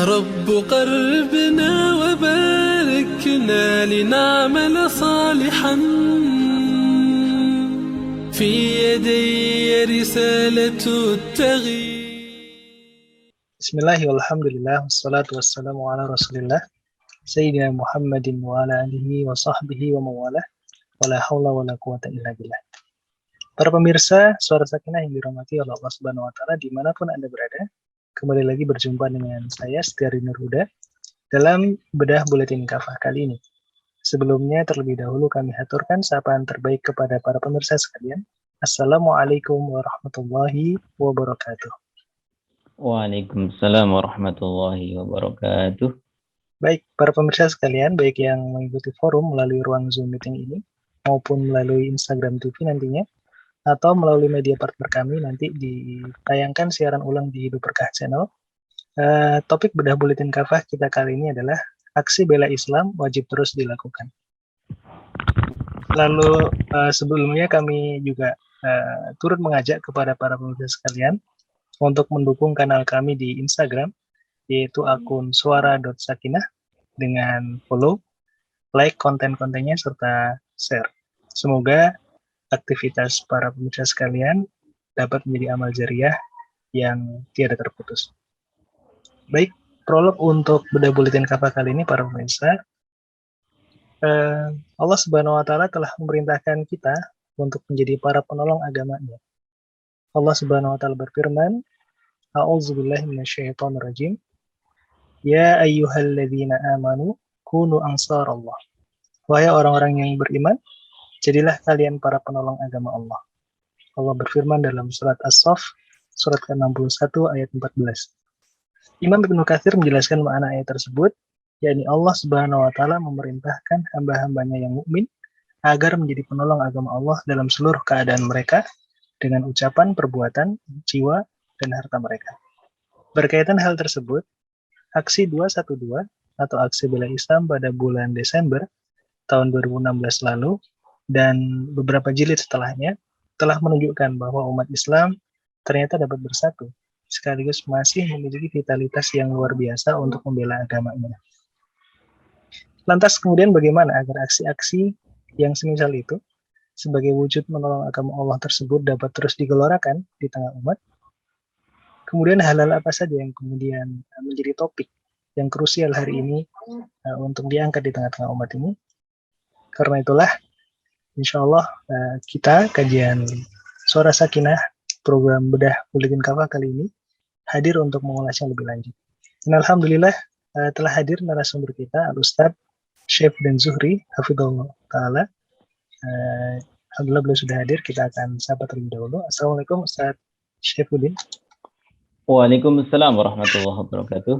رب قربنا وباركنا لنعمل صالحا في يدي رسالة التغيير. Bismillah, walhamdulillah, wassalatu wassalamu ala rasulillah Sayyidina Muhammadin wa ala alihi wa sahbihi wa mawalah Wala hawla wa la quwata illa billah. Para pemirsa, suara Sakinah yang dirahmati oleh Allah Subhanahu wa Ta'ala dimanapun Anda berada, kembali lagi berjumpa dengan saya, Setiari Nurhuda, dalam bedah buletin kafah kali ini. Sebelumnya, terlebih dahulu kami haturkan sapaan terbaik kepada para pemirsa sekalian. Assalamualaikum warahmatullahi wabarakatuh. Waalaikumsalam warahmatullahi wabarakatuh. Baik, para pemirsa sekalian, baik yang mengikuti forum melalui ruang Zoom meeting ini, maupun melalui Instagram TV nantinya, atau melalui media partner kami nanti ditayangkan siaran ulang di Hidup Berkah Channel. Topik bedah buletin kafah kita kali ini adalah aksi bela Islam wajib terus dilakukan. Lalu sebelumnya kami juga turut mengajak kepada para pemirsa sekalian untuk mendukung kanal kami di Instagram, yaitu akun suara.sakinah, dengan follow, like konten-kontennya, serta share. Semoga aktivitas para pemirsa sekalian dapat menjadi amal jariah yang tiada terputus. Baik, prolog untuk bedah buletin kafah kali ini, para pemirsa. Allah Subhanahu wa Ta'ala telah memerintahkan kita untuk menjadi para penolong agamanya. Allah Subhanahu wa Ta'ala berfirman, A'udzubillahi minasyaitonirrajim. Ya ayyuhalladzina amanu kunu ansarallah. Wahai orang-orang yang beriman, jadilah kalian para penolong agama Allah. Allah berfirman dalam surat As-Saff, surat ke-61 ayat 14. Imam Ibnu Katsir menjelaskan makna ayat tersebut, yakni Allah Subhanahu wa Ta'ala memerintahkan hamba-hambanya yang mukmin agar menjadi penolong agama Allah dalam seluruh keadaan mereka dengan ucapan, perbuatan, jiwa, dan harta mereka. Berkaitan hal tersebut, aksi 212 atau aksi bela Islam pada bulan Desember tahun 2016 lalu dan beberapa jilid setelahnya telah menunjukkan bahwa umat Islam ternyata dapat bersatu, sekaligus masih memiliki vitalitas yang luar biasa untuk membela agamanya. Lantas kemudian bagaimana agar aksi-aksi yang semisal itu sebagai wujud menolong agama Allah tersebut dapat terus digelorakan di tengah umat? Kemudian hal-hal apa saja yang kemudian menjadi topik yang krusial hari ini untuk diangkat di tengah-tengah umat ini? Karena itulah, insya Allah kita kajian Suara Sakinah, program bedah buletin kafah kali ini, hadir untuk mengulasnya lebih lanjut. Dan alhamdulillah telah hadir narasumber kita, Al-Ustadz Syekh dan Zuhri, Hafidhullah Ta'ala. Alhamdulillah beliau sudah hadir, kita akan sapa terlebih dahulu. Assalamualaikum Ustadz Syekhuddin. Waalaikumsalam warahmatullahi wabarakatuh.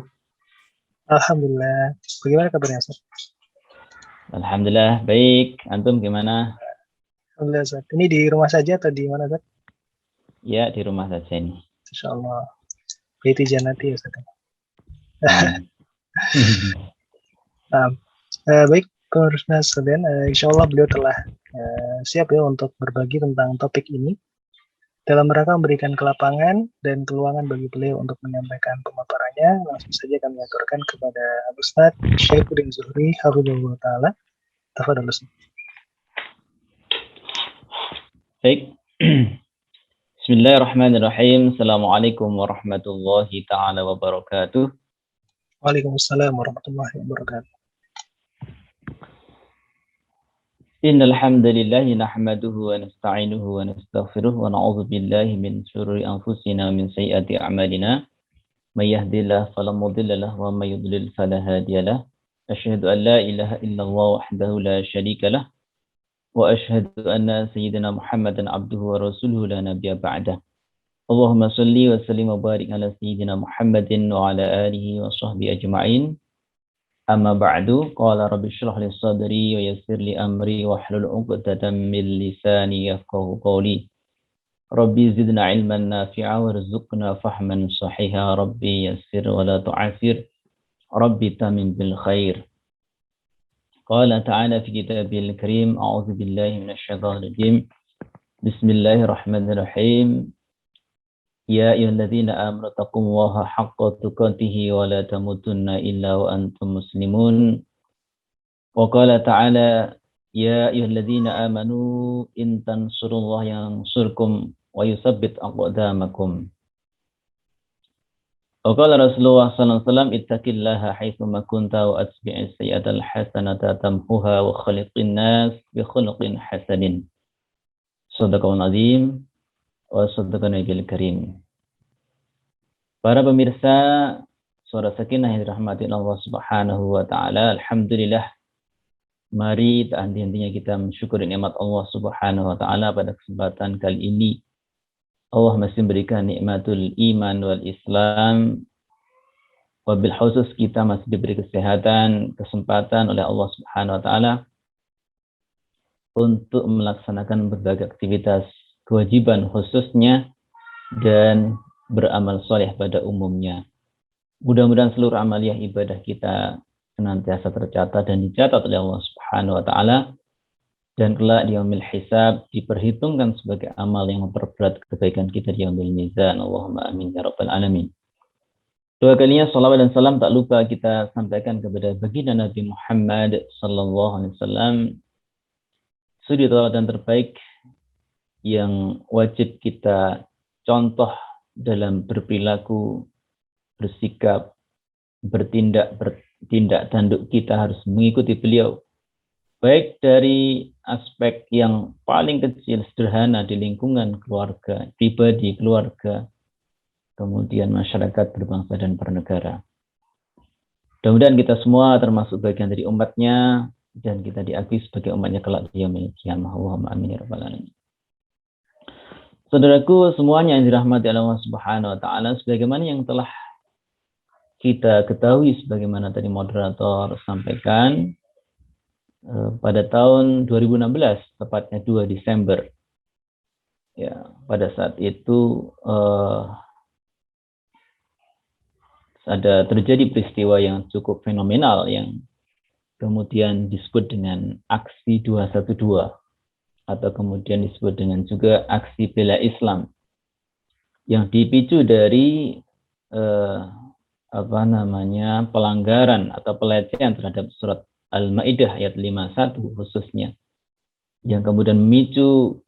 Alhamdulillah. Bagaimana kabarnya, Ustaz? Alhamdulillah baik. Antum gimana? Alhamdulillah, Ustaz. Ini di rumah saja atau di mana, Ustaz? Ya, di rumah saja ini. Insyaallah. Baiti janati, Ustaz. Baik, pemirsa sekalian, insyaallah beliau telah siap ya untuk berbagi tentang topik ini dalam rangka memberikan kelapangan dan keluangan bagi beliau untuk menyampaikan pemaparannya. Langsung saja kami aturkan kepada Ustadz Syekhuddin Zuhri, Hafidhullah Ta'ala. Tafadhol, Ustaz. Baik. Bismillahirrahmanirrahim. Assalamualaikum warahmatullahi ta'ala wabarakatuh. Waalaikumsalam warahmatullahi wabarakatuh. Innal hamdalillah nahmaduhu wa nasta'inuhu wa nastaghfiruh wa na'udzu billahi min shururi anfusina wa min sayyiati a'malina. May yahdihillahu fala mudilla lahu wa may yudlil fala hadiya lahu. Asyhadu an la ilaha illallah wahdahu la syarika lahu wa asyhadu anna sayyidina Muhammadan abduhu wa rasuluhu la nabiyya ba'dah. Allahumma shalli wa sallim wa barik ala sayyidina Muhammadin wa ala alihi wa sahbihi ajma'in. Amma ba'du, qala rabbi shrah li sadri wa yassir li amri wa hlul 'uqdatam min lisani yafqahu qawli. Rabbi zidna ilman nafi'a warzuqna fahman sahiha. Rabbi yassir wa la tu'asir. Rabbi tamim bil khair. Qala ta'ala fi kitabil karim, a'udzu billahi minasy syaithanir rajim. Bismillahirrahmanirrahim. Ya ayyuhalladzina amanu taqullaha haqqa tuqatih wa la tamutunna illa wa antum muslimun. Wa qala ta'ala ya ayyuhalladzina amanu in tansurullaha yansurkum wa yutsabbit aqdamakum. Wa qala Rasulullah sallallahu alaihi wasallam ittaqillaha haitsu ma kunta wa atbi'is sayyi'atal hasanata tamhuha wa khaliqin nas bi khuluqin hasanin. Shadaqallahul azim wa shadaqana nabiyil karim. Para pemirsa Suara Sakinah yang dirahmati Allah Subhanahu wa taala, alhamdulillah, mari tak henti-hentinya kita mensyukuri nikmat Allah Subhanahu wa taala pada kesempatan kali ini. Allah masih memberikan nikmatul iman wal Islam. Wabil khusus kita masih diberi kesehatan, kesempatan oleh Allah Subhanahu wa taala untuk melaksanakan berbagai aktivitas kewajiban khususnya dan beramal soleh pada umumnya. Mudah-mudahan seluruh amaliyah ibadah kita senantiasa tercatat dan dicatat oleh Allah Subhanahu wa taala, dan kelak di yaumil hisab diperhitungkan sebagai amal yang memperberat kebaikan kita di yaumil mizan. Allahumma amin ya rabbal alamin. Dua kalinya salawat dan salam tak lupa kita sampaikan kepada baginda Nabi Muhammad sallallahu alaihi wasallam, suri tauladan terbaik yang wajib kita contoh dalam berperilaku, bersikap, bertindak tanduk. Kita harus mengikuti beliau, baik dari aspek yang paling kecil, sederhana di lingkungan keluarga, pribadi, keluarga, kemudian masyarakat berbangsa dan bernegara. Mudah-mudahan kita semua termasuk bagian dari umatnya, dan kita diakui sebagai umatnya kelak di yaumil qiyamah. Allahumma amin ya rabbal alamin. Saudaraku semuanya yang dirahmati Allah Subhanahu wa taala, sebagaimana yang telah kita ketahui, sebagaimana tadi moderator sampaikan, pada tahun 2016, tepatnya 2 Desember, ya, pada saat itu ada terjadi peristiwa yang cukup fenomenal yang kemudian disebut dengan aksi 212, atau kemudian disebut dengan juga aksi bela Islam, yang dipicu dari pelanggaran atau pelecehan terhadap surat Al-Maidah ayat 51 khususnya, yang kemudian memicu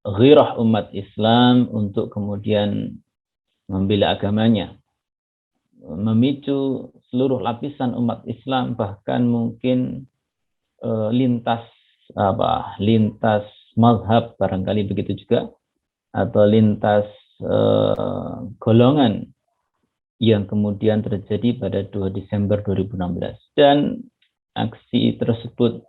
ghirah umat Islam untuk kemudian membela agamanya, memicu seluruh lapisan umat Islam, bahkan mungkin lintas mazhab barangkali begitu juga, atau lintas golongan, yang kemudian terjadi pada 2 Desember 2016. Dan aksi tersebut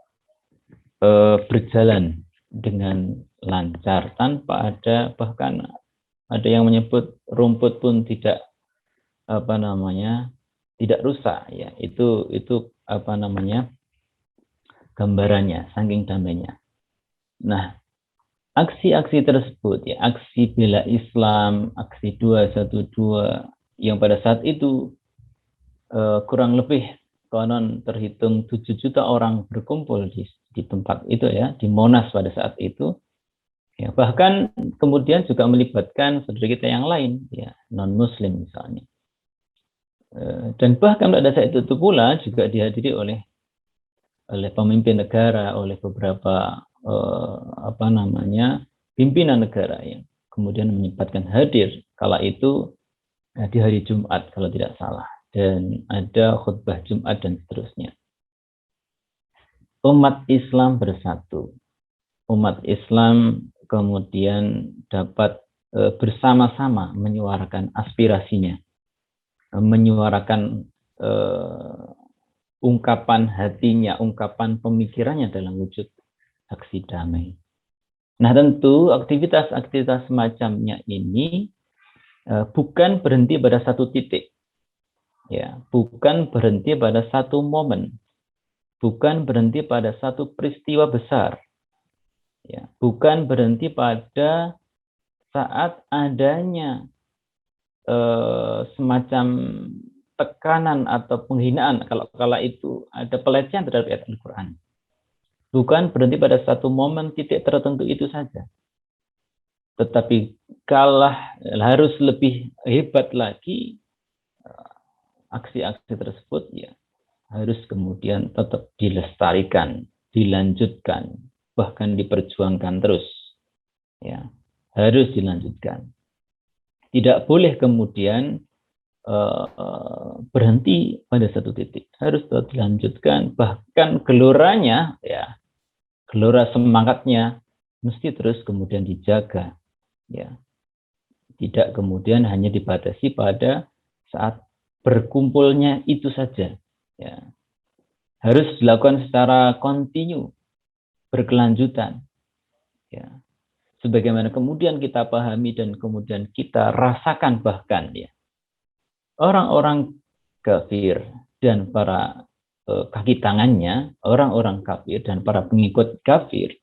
berjalan dengan lancar tanpa ada, bahkan ada yang menyebut rumput pun tidak tidak rusak, ya. Itu gambarannya, saking damainya. Nah, aksi-aksi tersebut, ya, aksi bela Islam, aksi 212, yang pada saat itu kurang lebih konon terhitung 7 juta orang berkumpul di tempat itu, ya, di Monas pada saat itu, ya. Bahkan kemudian juga melibatkan saudara kita yang lain, ya, non muslim misalnya, dan bahkan pada saat itu pula juga dihadiri oleh pemimpin negara, oleh beberapa pimpinan negara yang kemudian menyempatkan hadir kala itu di hari Jumat kalau tidak salah, dan ada khutbah Jumat dan seterusnya. Umat Islam bersatu, umat Islam kemudian dapat bersama-sama menyuarakan aspirasinya, menyuarakan ungkapan hatinya, ungkapan pemikirannya dalam wujud aksi damai. Nah, tentu aktivitas-aktivitas semacamnya ini bukan berhenti pada satu titik, ya, bukan berhenti pada satu momen, bukan berhenti pada satu peristiwa besar, ya, bukan berhenti pada saat adanya semacam tekanan atau penghinaan, kalau kala itu ada pelecehan terhadap ayat Al-Quran. Bukan berhenti pada satu momen titik tertentu itu saja. tetapi kalah harus lebih hebat lagi aksi-aksi tersebut, ya harus kemudian tetap dilestarikan, dilanjutkan, bahkan diperjuangkan terus, ya harus dilanjutkan. Tidak boleh kemudian berhenti pada satu titik, harus tetap dilanjutkan, bahkan geloranya, ya gelora semangatnya mesti terus kemudian dijaga, ya tidak kemudian hanya dibatasi pada saat berkumpulnya itu saja, ya harus dilakukan secara kontinu, berkelanjutan, ya sebagaimana kemudian kita pahami dan kemudian kita rasakan, bahkan ya orang-orang kafir dan para kaki tangannya, orang-orang kafir dan para pengikut kafir,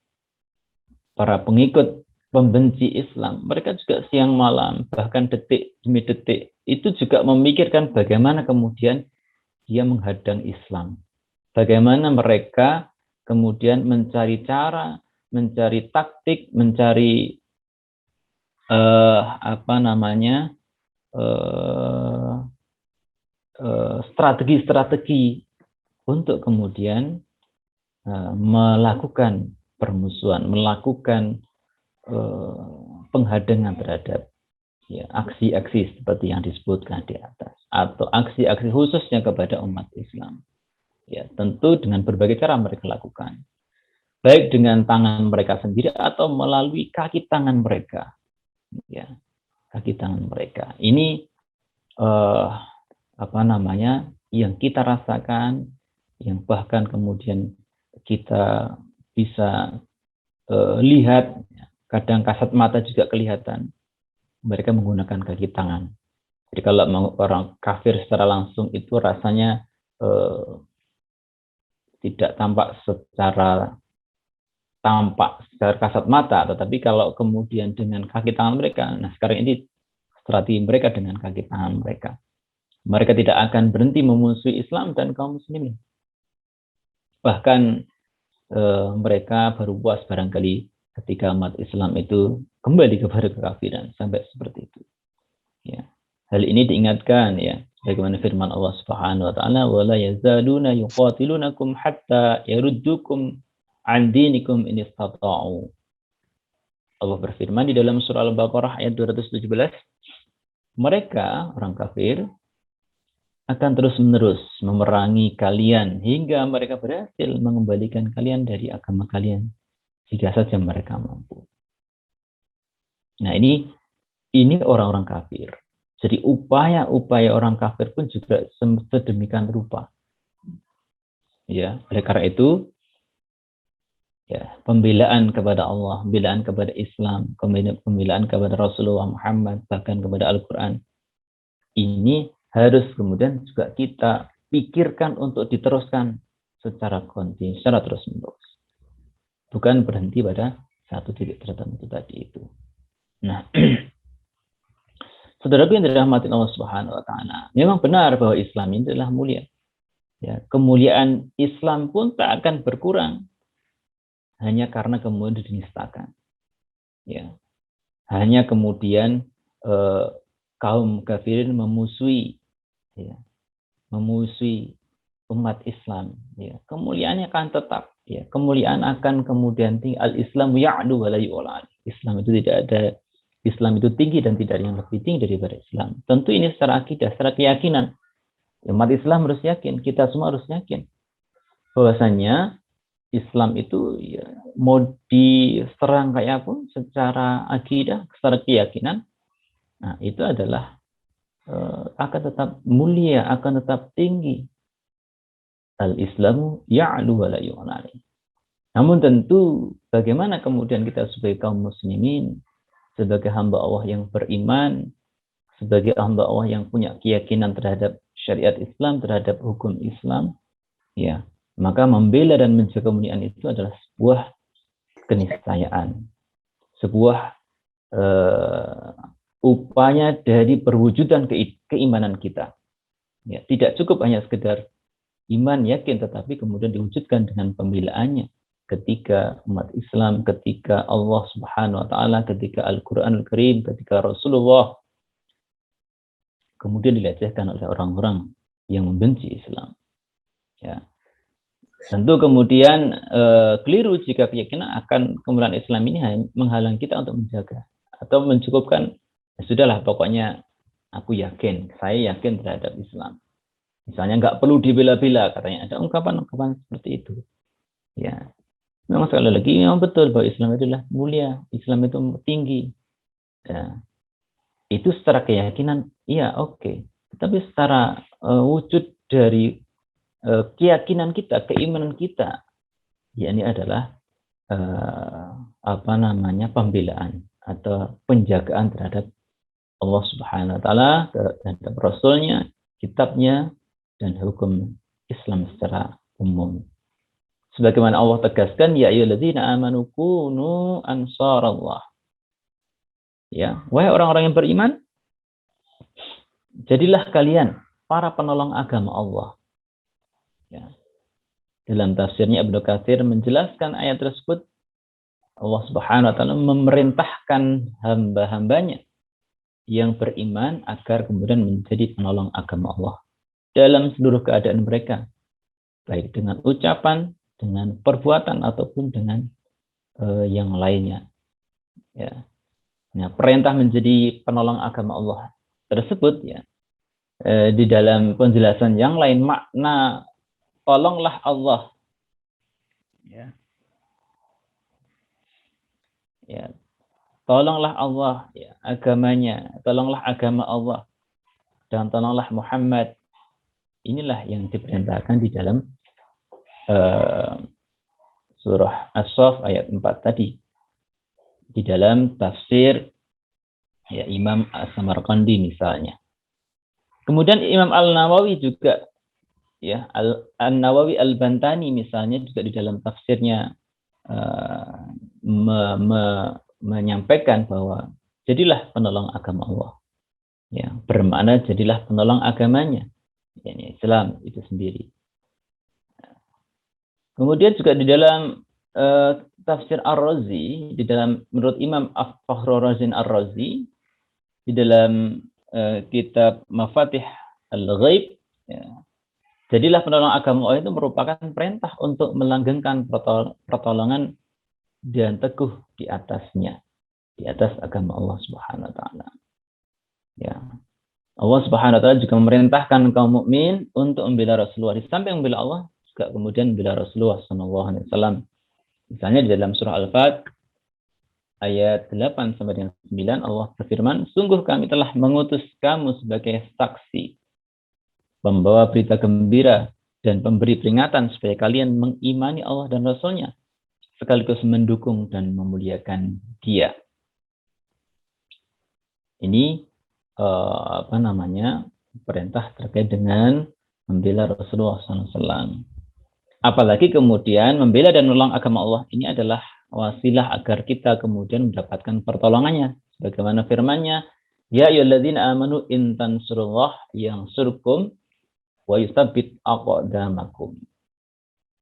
para pengikut pembenci Islam, mereka juga siang malam, bahkan detik demi detik, itu juga memikirkan bagaimana kemudian dia menghadang Islam. Bagaimana mereka kemudian mencari cara, mencari taktik, mencari strategi-strategi untuk kemudian melakukan permusuhan, melakukan penghadangan terhadap aksi-aksi seperti yang disebutkan di atas, atau aksi-aksi khususnya kepada umat Islam. Ya, tentu dengan berbagai cara mereka lakukan, baik dengan tangan mereka sendiri atau melalui kaki tangan mereka. Ya, kaki tangan mereka. Ini yang kita rasakan, yang bahkan kemudian kita bisa lihat, kadang kasat mata juga kelihatan mereka menggunakan kaki tangan. Jadi kalau orang kafir secara langsung itu rasanya tidak tampak secara kasat mata, tetapi kalau kemudian dengan kaki tangan mereka, nah sekarang ini strategi mereka dengan kaki tangan mereka. Mereka tidak akan berhenti memusuhi Islam dan kaum muslimin. Bahkan mereka baru puas barangkali ketika umat Islam itu kembali kepada kekafiran, sampai seperti itu. Ya. Hal ini diingatkan, ya, bagaimana firman Allah Subhanahu wa taala, "Wala yazaluna yuqatilunakum hatta yaruddukum an dinikum in istata'u." Allah berfirman di dalam surah Al-Baqarah ayat 217, mereka orang kafir akan terus-menerus memerangi kalian hingga mereka berhasil mengembalikan kalian dari agama kalian jika saja mereka mampu. Nah, ini orang-orang kafir. Jadi upaya-upaya orang kafir pun juga sedemikian rupa. Ya, oleh karena itu, ya, pembelaan kepada Allah, pembelaan kepada Islam, pembelaan kepada Rasulullah Muhammad, bahkan kepada Al-Quran, ini harus kemudian juga kita pikirkan untuk diteruskan secara kontinu, secara terus-menerus. Bukan berhenti pada satu titik tertentu tadi itu. Nah, saudara yang dirahmati Allah Subhanahu wa taala, memang benar bahwa Islam ini adalah mulia. Ya, kemuliaan Islam pun tak akan berkurang hanya karena kemudian dinistakan. Ya. Hanya kemudian kaum kafirin memusuhi umat Islam. Ya. Kemuliaannya akan tetap. Ya. Kemuliaan akan kemudian tinggi. Al-Islamu ya'lu wa la yu'la. Islam itu tidak ada. Islam itu tinggi dan tidak ada yang lebih tinggi daripada Islam. Tentu ini secara akidah, secara keyakinan. Umat Islam harus yakin, kita semua harus yakin bahwasanya Islam itu ya, mau diserang kayak pun secara akidah, secara keyakinan, nah itu adalah akan tetap mulia, akan tetap tinggi. Al-Islamu ya'lu wa la yu'la. Namun tentu bagaimana kemudian kita sebagai kaum muslimin, sebagai hamba Allah yang beriman, sebagai hamba Allah yang punya keyakinan terhadap syariat Islam, terhadap hukum Islam, ya, maka membela dan menjaga kemuliaan itu adalah sebuah keniscayaan, sebuah upaya dari perwujudan keimanan kita. Ya, tidak cukup hanya sekedar iman yakin, tetapi kemudian diwujudkan dengan pembelaannya, ketika umat Islam, ketika Allah Subhanahu wa taala, ketika Al-Qur'anul Karim, ketika Rasulullah kemudian dilecehkan oleh orang-orang yang membenci Islam. Ya. Tentu kemudian keliru jika keyakinan akan kemuliaan Islam ini menghalang kita untuk menjaga atau mencukupkan, ya sudahlah pokoknya aku yakin, saya yakin terhadap Islam. Misalnya nggak perlu dibela-bela, katanya ada ungkapan-ungkapan seperti itu. Ya, memang sekali lagi memang betul bahwa Islam adalah mulia, Islam itu tinggi. Ya. Itu secara keyakinan, iya oke. Tapi secara wujud dari keyakinan kita, keimanan kita, ya ini adalah pembelaan atau penjagaan terhadap Allah Subhanahu wa taala, terhadap Rasulnya, kitabnya, dan hukum Islam secara umum. Sebagaimana Allah tegaskan, ya ayyuhalladzina amanu kunu ansarallah. Ya, wahai orang-orang yang beriman, jadilah kalian para penolong agama Allah. Ya. Dalam tafsirnya Ibnu Katsir menjelaskan ayat tersebut, Allah Subhanahu wa taala memerintahkan hamba-hambanya yang beriman agar kemudian menjadi penolong agama Allah dalam seluruh keadaan mereka, baik dengan ucapan, dengan perbuatan ataupun dengan yang lainnya. Ya. Nah, perintah menjadi penolong agama Allah tersebut ya di dalam penjelasan yang lain makna tolonglah Allah ya. Ya. Tolonglah Allah ya, agamanya, tolonglah agama Allah dan tolonglah Muhammad. Inilah yang diperintahkan di dalam surah As-Saff ayat 4 tadi. Di dalam tafsir ya Imam As-Samarqandi misalnya. Kemudian Imam Al-Nawawi juga ya Al-Nawawi Al-Bantani misalnya juga di dalam tafsirnya menyampaikan bahwa jadilah penolong agama Allah. Ya, bermakna jadilah penolong agamanya, yakni Islam itu sendiri. Kemudian juga di dalam tafsir Ar-Razi, di dalam menurut Imam Fakhrul Razin Ar-Razi, di dalam kitab Mafatih Al-Ghaib, ya, jadilah penolong agama Allah itu merupakan perintah untuk melanggengkan pertolongan dan teguh di atasnya, di atas agama Allah Subhanahu wa taala. Ya. Allah Subhanahu wa taala juga memerintahkan kaum mukmin untuk membela Rasulullah. Di samping membela Allah, juga kemudian membela Rasulullah sallallahu alaihi wasallam. Misalnya di dalam surah Al-Fat ayat 8 sampai dengan 9 Allah berfirman, sungguh kami telah mengutus kamu sebagai saksi, pembawa berita gembira dan pemberi peringatan supaya kalian mengimani Allah dan Rasul-Nya sekaligus mendukung dan memuliakan Dia. Ini perintah terkait dengan membela Rasulullah SAW. Apalagi kemudian membela dan menolong agama Allah ini adalah wasilah agar kita kemudian mendapatkan pertolongannya. Sebagaimana firman-Nya, ya ayyuhalladzina amanu in tansurullah yansurkum wa yutsabbit aqdamakum.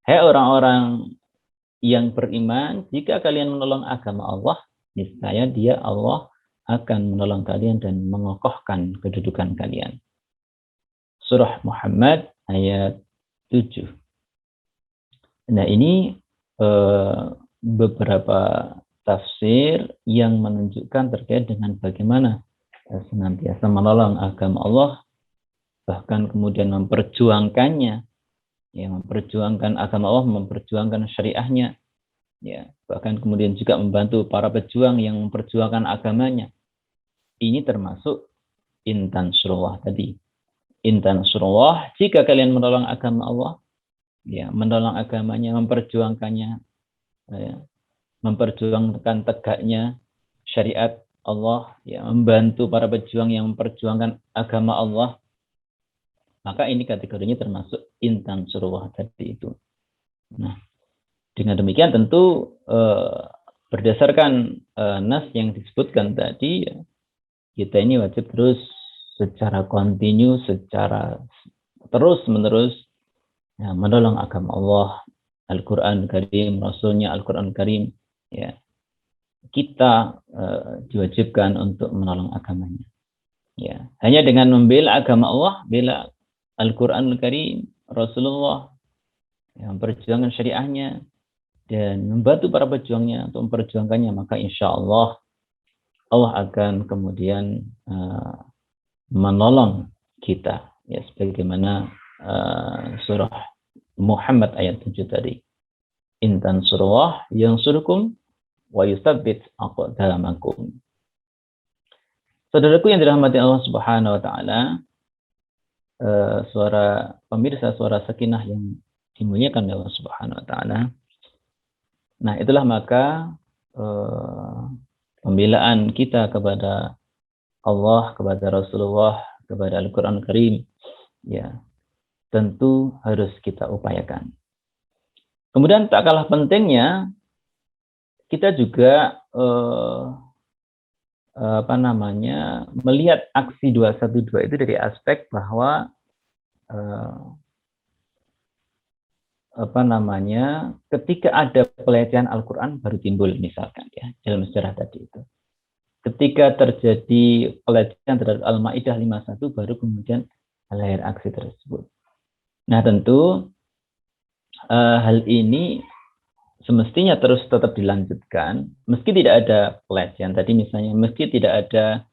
Hai orang-orang yang beriman, jika kalian menolong agama Allah, niscaya Dia Allah akan menolong kalian dan mengokohkan kedudukan kalian. Surah Muhammad ayat 7. Nah, ini beberapa tafsir yang menunjukkan terkait dengan bagaimana senantiasa menolong agama Allah, bahkan kemudian memperjuangkannya, ya, memperjuangkan agama Allah, memperjuangkan syariahnya, ya, bahkan kemudian juga membantu para pejuang yang memperjuangkan agamanya. Ini termasuk intan surah tadi. Intan surah, jika kalian menolong agama Allah, ya, menolong agamanya, memperjuangkannya, ya, memperjuangkan tegaknya syariat Allah, ya, membantu para pejuang yang memperjuangkan agama Allah, maka ini kategorinya termasuk intan surah tadi itu. Nah, dengan demikian tentu berdasarkan nas yang disebutkan tadi, ya, kita ini wajib terus secara kontinu, secara terus-menerus ya, menolong agama Allah, Al-Quran Karim, Rasulnya Al-Quran Karim, ya, kita diwajibkan untuk menolong agamanya. Ya, hanya dengan membela agama Allah, bela Al-Quran Karim, Rasulullah, yang memperjuangkan syariahnya dan membantu para pejuangnya untuk memperjuangkannya, maka insya Allah Allah akan kemudian menolong kita, ya, sebagaimana surah Muhammad ayat 7 tadi. In tansurullah yansurkum wa yutsabbit aqdamakum. Saudaraku yang dirahmati Allah Subhanahu wa taala, suara pemirsa, suara sakinah yang dimuliakan oleh Allah Subhanahu wa taala. Nah, itulah maka pembelaan kita kepada Allah, kepada Rasulullah, kepada Al-Quran Karim, ya, tentu harus kita upayakan. Kemudian tak kalah pentingnya, kita juga melihat aksi 212 itu dari aspek bahwa ketika ada pelecehan Al-Quran baru timbul, misalkan, ya, dalam sejarah tadi itu. Ketika terjadi pelecehan terhadap Al-Maidah 51 baru kemudian lahir aksi tersebut. Nah, tentu hal ini semestinya terus tetap dilanjutkan meski tidak ada pelecehan tadi, misalnya meski tidak ada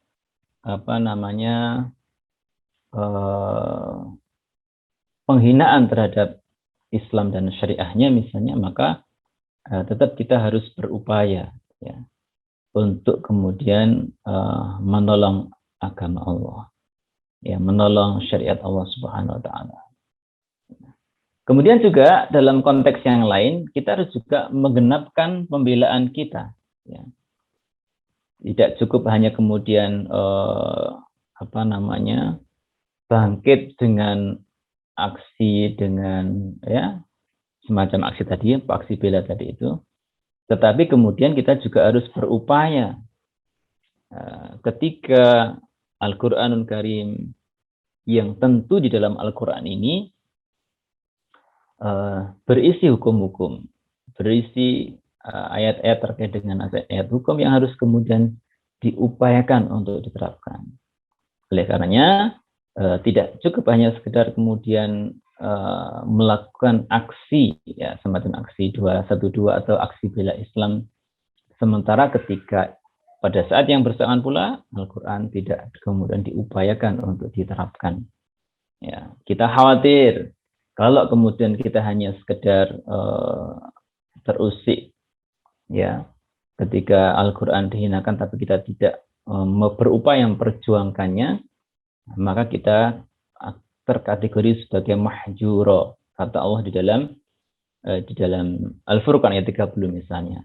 penghinaan terhadap Islam dan syariahnya misalnya, maka tetap kita harus berupaya, ya, untuk kemudian menolong agama Allah, ya, menolong syariat Allah Subhanahu wa taala. Kemudian juga dalam konteks yang lain, kita harus juga menggenapkan pembelaan kita, ya. Tidak cukup hanya kemudian bangkit dengan aksi, dengan, ya, semacam aksi tadi, aksi bela tadi itu, tetapi kemudian kita juga harus berupaya ketika Al-Quranul Karim yang tentu di dalam Al-Quran ini berisi hukum-hukum, berisi ayat-ayat terkait dengan ayat hukum yang harus kemudian diupayakan untuk diterapkan. Oleh karenanya tidak cukup hanya sekedar kemudian melakukan aksi, ya, semacam aksi 212 atau aksi bela Islam, sementara ketika pada saat yang bersamaan pula Al-Quran tidak kemudian diupayakan untuk diterapkan. Ya, kita khawatir kalau kemudian kita hanya sekedar terusik, ya, ketika Al-Quran dihinakan tapi kita tidak berupaya memperjuangkannya, maka kita terkategori sebagai mahjuro, kata Allah di dalam Al-Furqan ayat 30 misalnya.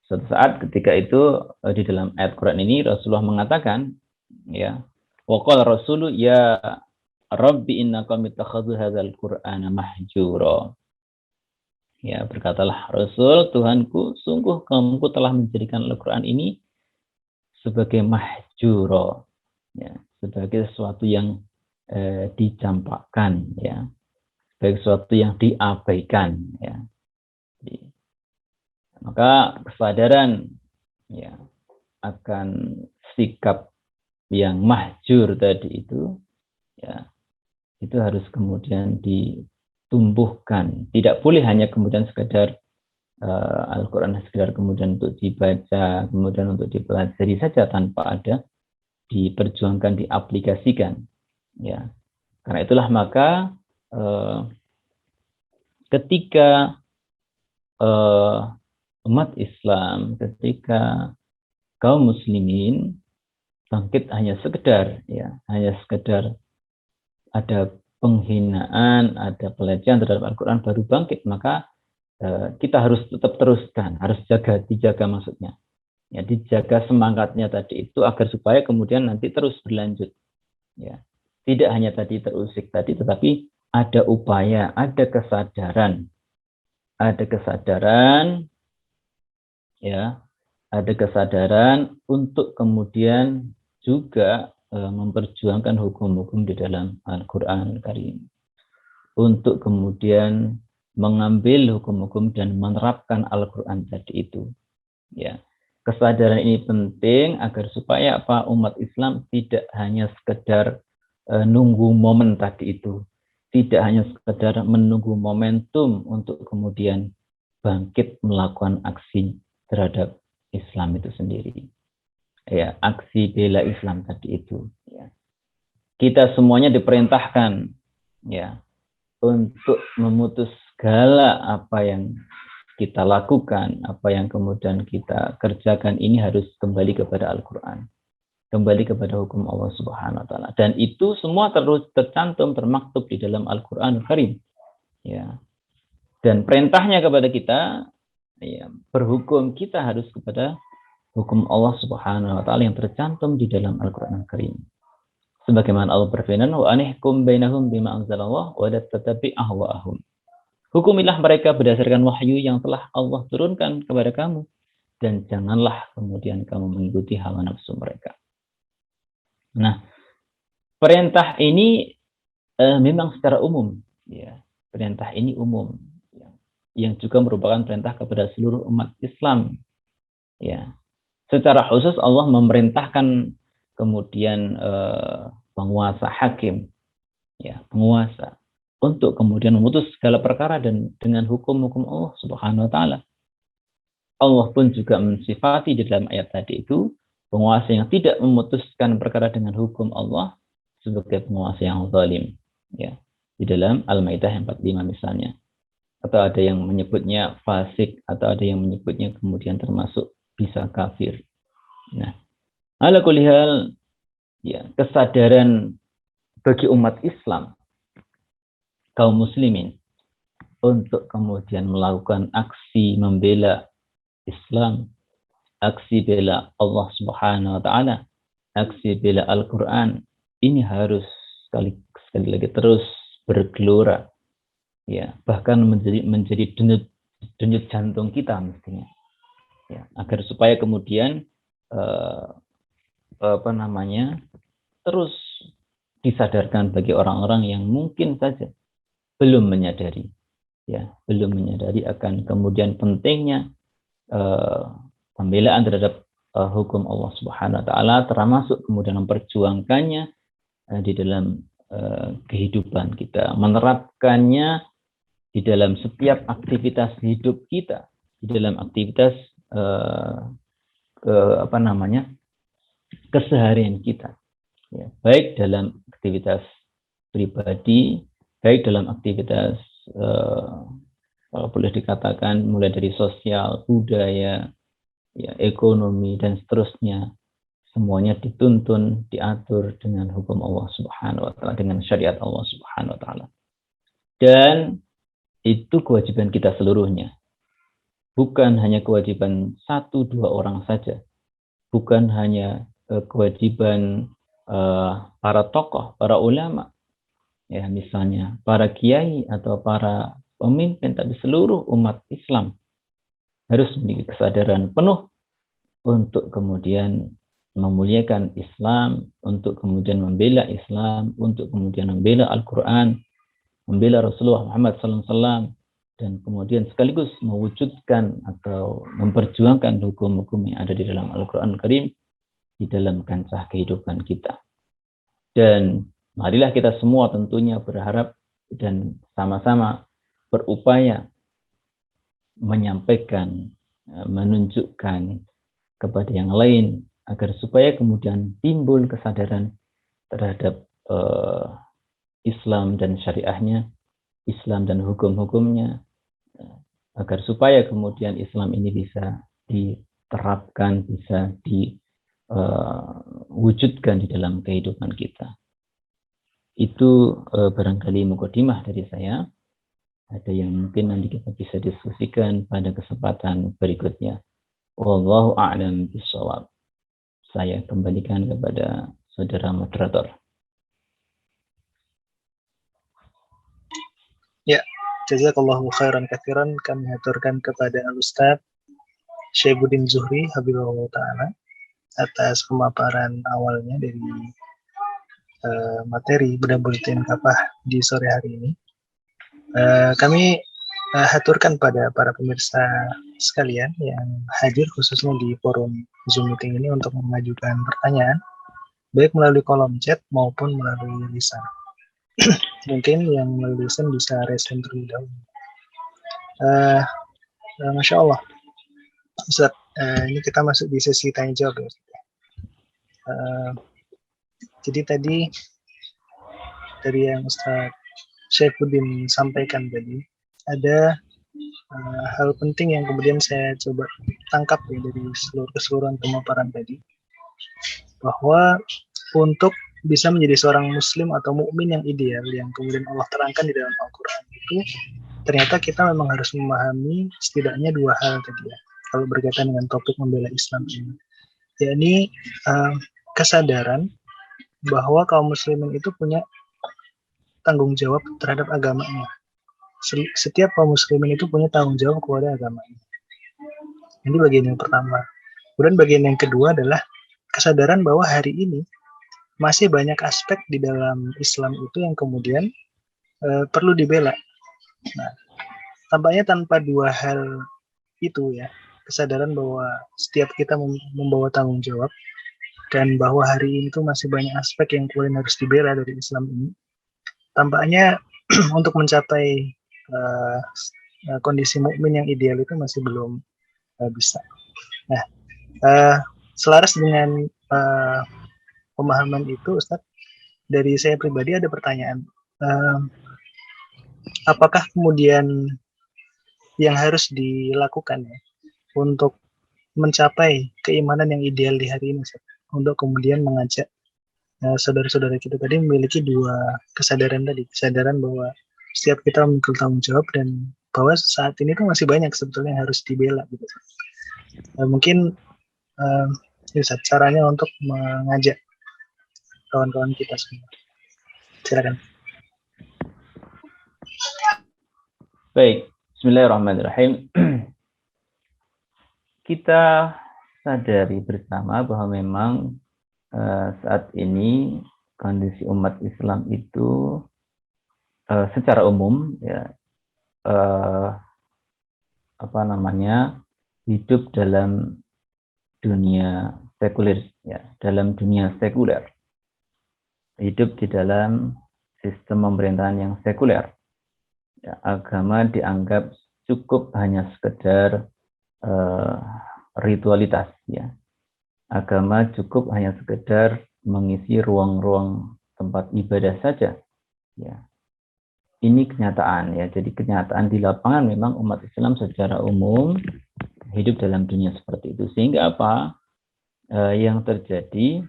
Suatu saat ketika itu di dalam ayat Quran ini Rasulullah mengatakan, ya, wa qala rasulu ya Rabbi inna qaumi ittakhadhu hadzal Qur'ana mahjura. Ya, berkatalah Rasul, Tuhanku, sungguh kaumku telah menjadikan Al-Quran ini sebagai mahjura, ya, sebagai sesuatu yang dicampakkan, ya, sebagai sesuatu yang diabaikan, ya. Maka kesadaran, ya, akan sikap yang mahjur tadi itu, ya, itu harus kemudian ditumbuhkan. Tidak boleh hanya kemudian sekedar Al-Quran sekedar kemudian untuk dibaca, kemudian untuk dipelajari saja tanpa ada diperjuangkan, diaplikasikan, ya. Karena itulah maka ketika umat Islam, ketika kaum muslimin bangkit hanya sekedar, ya, hanya sekedar ada penghinaan, ada pelecehan terhadap Al-Quran baru bangkit, maka kita harus tetap teruskan, harus dijaga maksudnya, ya, dijaga semangatnya tadi itu agar supaya kemudian nanti terus berlanjut, ya. Tidak hanya tadi terusik tadi, tetapi ada upaya, ada kesadaran, ya, ada kesadaran untuk kemudian juga memperjuangkan hukum-hukum di dalam Al-Quran Karim, untuk kemudian mengambil hukum-hukum dan menerapkan Al-Quran tadi itu. Ya, kesadaran ini penting agar supaya apa, umat Islam tidak hanya sekedar nunggu momen tadi itu, tidak hanya sekedar menunggu momentum untuk kemudian bangkit melakukan aksi terhadap Islam itu sendiri. Ya, aksi bela Islam tadi itu. Ya. Kita semuanya diperintahkan, ya, untuk memutus segala apa yang kita lakukan, apa yang kemudian kita kerjakan ini harus kembali kepada Al-Quran, kembali kepada hukum Allah Subhanahu wa Ta'ala. Dan itu semua terus tercantum, termaktub di dalam Al-Quran Karim. Ya. Dan perintahnya kepada kita, ya, berhukum kita harus kepada hukum Allah Subhanahu wa Ta'ala yang tercantum di dalam Al-Quran Karim. Sebagaimana Allah berfirman, wa anihkum bainahum bima anzalallah wa la tattabi' ahwa'ahum. Hukumilah mereka berdasarkan wahyu yang telah Allah turunkan kepada kamu, dan janganlah kemudian kamu mengikuti hawa nafsu mereka. Nah, perintah ini memang secara umum, ya, perintah ini umum, ya, yang juga merupakan perintah kepada seluruh umat Islam. Ya, secara khusus Allah memerintahkan kemudian penguasa hakim, ya, penguasa, untuk kemudian memutus segala perkara dan dengan hukum-hukum Allah Subhanahu wa Ta'ala. Allah pun juga mensifati di dalam ayat tadi itu penguasa yang tidak memutuskan perkara dengan hukum Allah sebagai penguasa yang zalim, ya, di dalam Al-Maidah 45 misalnya. Atau ada yang menyebutnya fasik, atau ada yang menyebutnya kemudian termasuk bisa kafir. Nah, ala kulli hal, ya, kesadaran bagi umat Islam, kaum muslimin, untuk kemudian melakukan aksi membela Islam, aksi bela Allah Subhanahu wa Ta'ala, aksi bela Al-Quran, ini harus sekali lagi terus bergelora, ya, bahkan menjadi denyut jantung kita mestinya, ya, agar supaya kemudian terus disadarkan bagi orang-orang yang mungkin saja belum menyadari, ya, belum menyadari akan kemudian pentingnya pembelaan terhadap hukum Allah Subhanahu wa Ta'ala, termasuk kemudian memperjuangkannya di dalam kehidupan kita, menerapkannya di dalam setiap aktivitas hidup kita, di dalam aktivitas keseharian kita, ya, baik dalam aktivitas pribadi, baik dalam aktivitas kalau boleh dikatakan mulai dari sosial, budaya, ya, ekonomi, dan seterusnya, semuanya dituntun, diatur dengan hukum Allah Subhanahu wa Ta'ala, dengan syariat Allah Subhanahu wa Ta'ala. Dan itu kewajiban kita seluruhnya. Bukan hanya kewajiban 1-2 orang saja. Bukan hanya kewajiban para tokoh, para ulama, ya, misalnya para kiai atau para pemimpin, tapi seluruh umat Islam harus memiliki kesadaran penuh untuk kemudian memuliakan Islam, untuk kemudian membela Islam, untuk kemudian membela Al-Quran, membela Rasulullah Muhammad SAW, dan kemudian sekaligus mewujudkan atau memperjuangkan hukum-hukum yang ada di dalam Al-Quran Karim di dalam kancah kehidupan kita. Dan marilah kita semua tentunya berharap dan sama-sama berupaya menyampaikan, menunjukkan kepada yang lain agar supaya kemudian timbul kesadaran terhadap Islam dan syariahnya, Islam dan hukum-hukumnya, agar supaya kemudian Islam ini bisa diterapkan, bisa diwujudkan di dalam kehidupan kita. Itu barangkali mukadimah dari saya. Ada yang mungkin nanti kita bisa diskusikan pada kesempatan berikutnya. Wallahu a'lam bishawab. Saya kembalikan kepada saudara moderator. Ya, jazakallahu khairan katsiran. Kami haturkan kepada Al-Ustaz Syaibuddin Zuhri Habibullah Ta'ala atas pemaparan awalnya dari materi Bedah Buletin Kafah di sore hari ini. Kami haturkan pada para pemirsa sekalian yang hadir khususnya di forum Zoom meeting ini untuk mengajukan pertanyaan baik melalui kolom chat maupun melalui lisan. Mungkin yang melalui lisan bisa raise hand terlebih dahulu. Masya Allah, Ustaz, ini kita masuk di sesi tanya jawab ya. Jadi tadi dari yang Ustaz Syaifuddin sampaikan tadi, ada hal penting yang kemudian saya coba tangkap ya dari keseluruhan pemaparan tadi, bahwa untuk bisa menjadi seorang muslim atau mukmin yang ideal yang kemudian Allah terangkan di dalam Al-Quran itu, ternyata kita memang harus memahami setidaknya dua hal tadi ya, kalau berkaitan dengan topik membela Islam ini, yakni kesadaran bahwa kaum muslimin itu punya tanggung jawab terhadap agamanya. Setiap kaum muslimin itu punya tanggung jawab kepada agamanya. Ini bagian yang pertama. Kemudian bagian yang kedua adalah kesadaran bahwa hari ini masih banyak aspek di dalam Islam itu yang kemudian perlu dibela. Nah, tampaknya tanpa dua hal itu ya, kesadaran bahwa setiap kita membawa tanggung jawab dan bahwa hari ini itu masih banyak aspek yang kemudian harus dibela dari Islam ini, tampaknya untuk mencapai kondisi mukmin yang ideal itu masih belum bisa. Nah, selaras dengan pemahaman itu, Ustadz, dari saya pribadi ada pertanyaan. Apakah kemudian yang harus dilakukan ya, untuk mencapai keimanan yang ideal di hari ini, Ustadz, untuk kemudian mengajak saudara-saudara kita tadi memiliki dua kesadaran tadi, kesadaran bahwa setiap kita memikul tanggung jawab dan bahwa saat ini tuh masih banyak sebetulnya yang harus dibela gitu. Mungkin Ustaz, caranya untuk mengajak kawan-kawan kita semua. Silakan. Baik, bismillahirrahmanirrahim. Kita sadari bersama bahwa memang saat ini kondisi umat Islam itu secara umum ya hidup dalam dunia sekuler ya, dalam dunia sekuler, hidup di dalam sistem pemerintahan yang sekuler ya, agama dianggap cukup hanya sekedar ritualitas ya, agama cukup hanya sekedar mengisi ruang-ruang tempat ibadah saja ya. Ini kenyataan ya. Jadi kenyataan di lapangan memang umat Islam secara umum hidup dalam dunia seperti itu. Sehingga apa? Yang terjadi